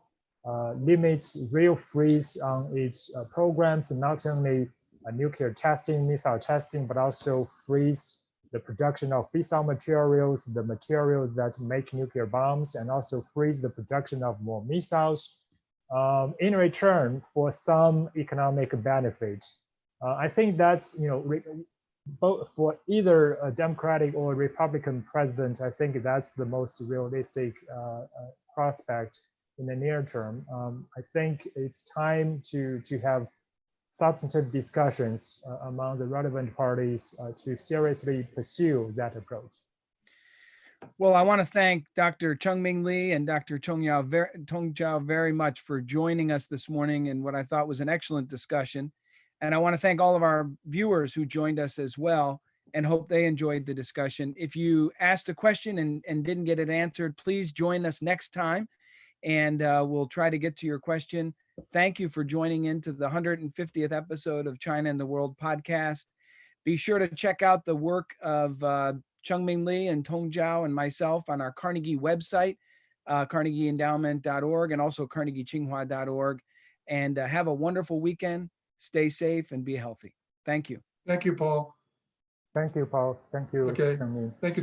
limits, real freeze on its programs, not only nuclear testing, missile testing, but also freeze the production of fissile materials, the materials that make nuclear bombs, and also freeze the production of more missiles in return for some economic benefit. I think that's, both for either a Democratic or Republican president, I think that's the most realistic prospect in the near term. I think it's time to have substantive discussions among the relevant parties to seriously pursue that approach. Well, I want to thank Dr. Chung Min Lee and Dr. Tong Zhao very much for joining us this morning in what I thought was an excellent discussion. And I want to thank all of our viewers who joined us as well, and hope they enjoyed the discussion. If you asked a question and didn't get it answered, please join us next time, and we'll try to get to your question. Thank you for joining into the 150th episode of China and the World podcast. Be sure to check out the work of Chung Min Lee and Tong Zhao and myself on our Carnegie website, carnegieendowment.org, and also carnegietsinghua.org. And have a wonderful weekend. Stay safe and be healthy. Thank you. Thank you, Paul. Thank you, Paul. Thank you, Okay. Chung Min. Thank you.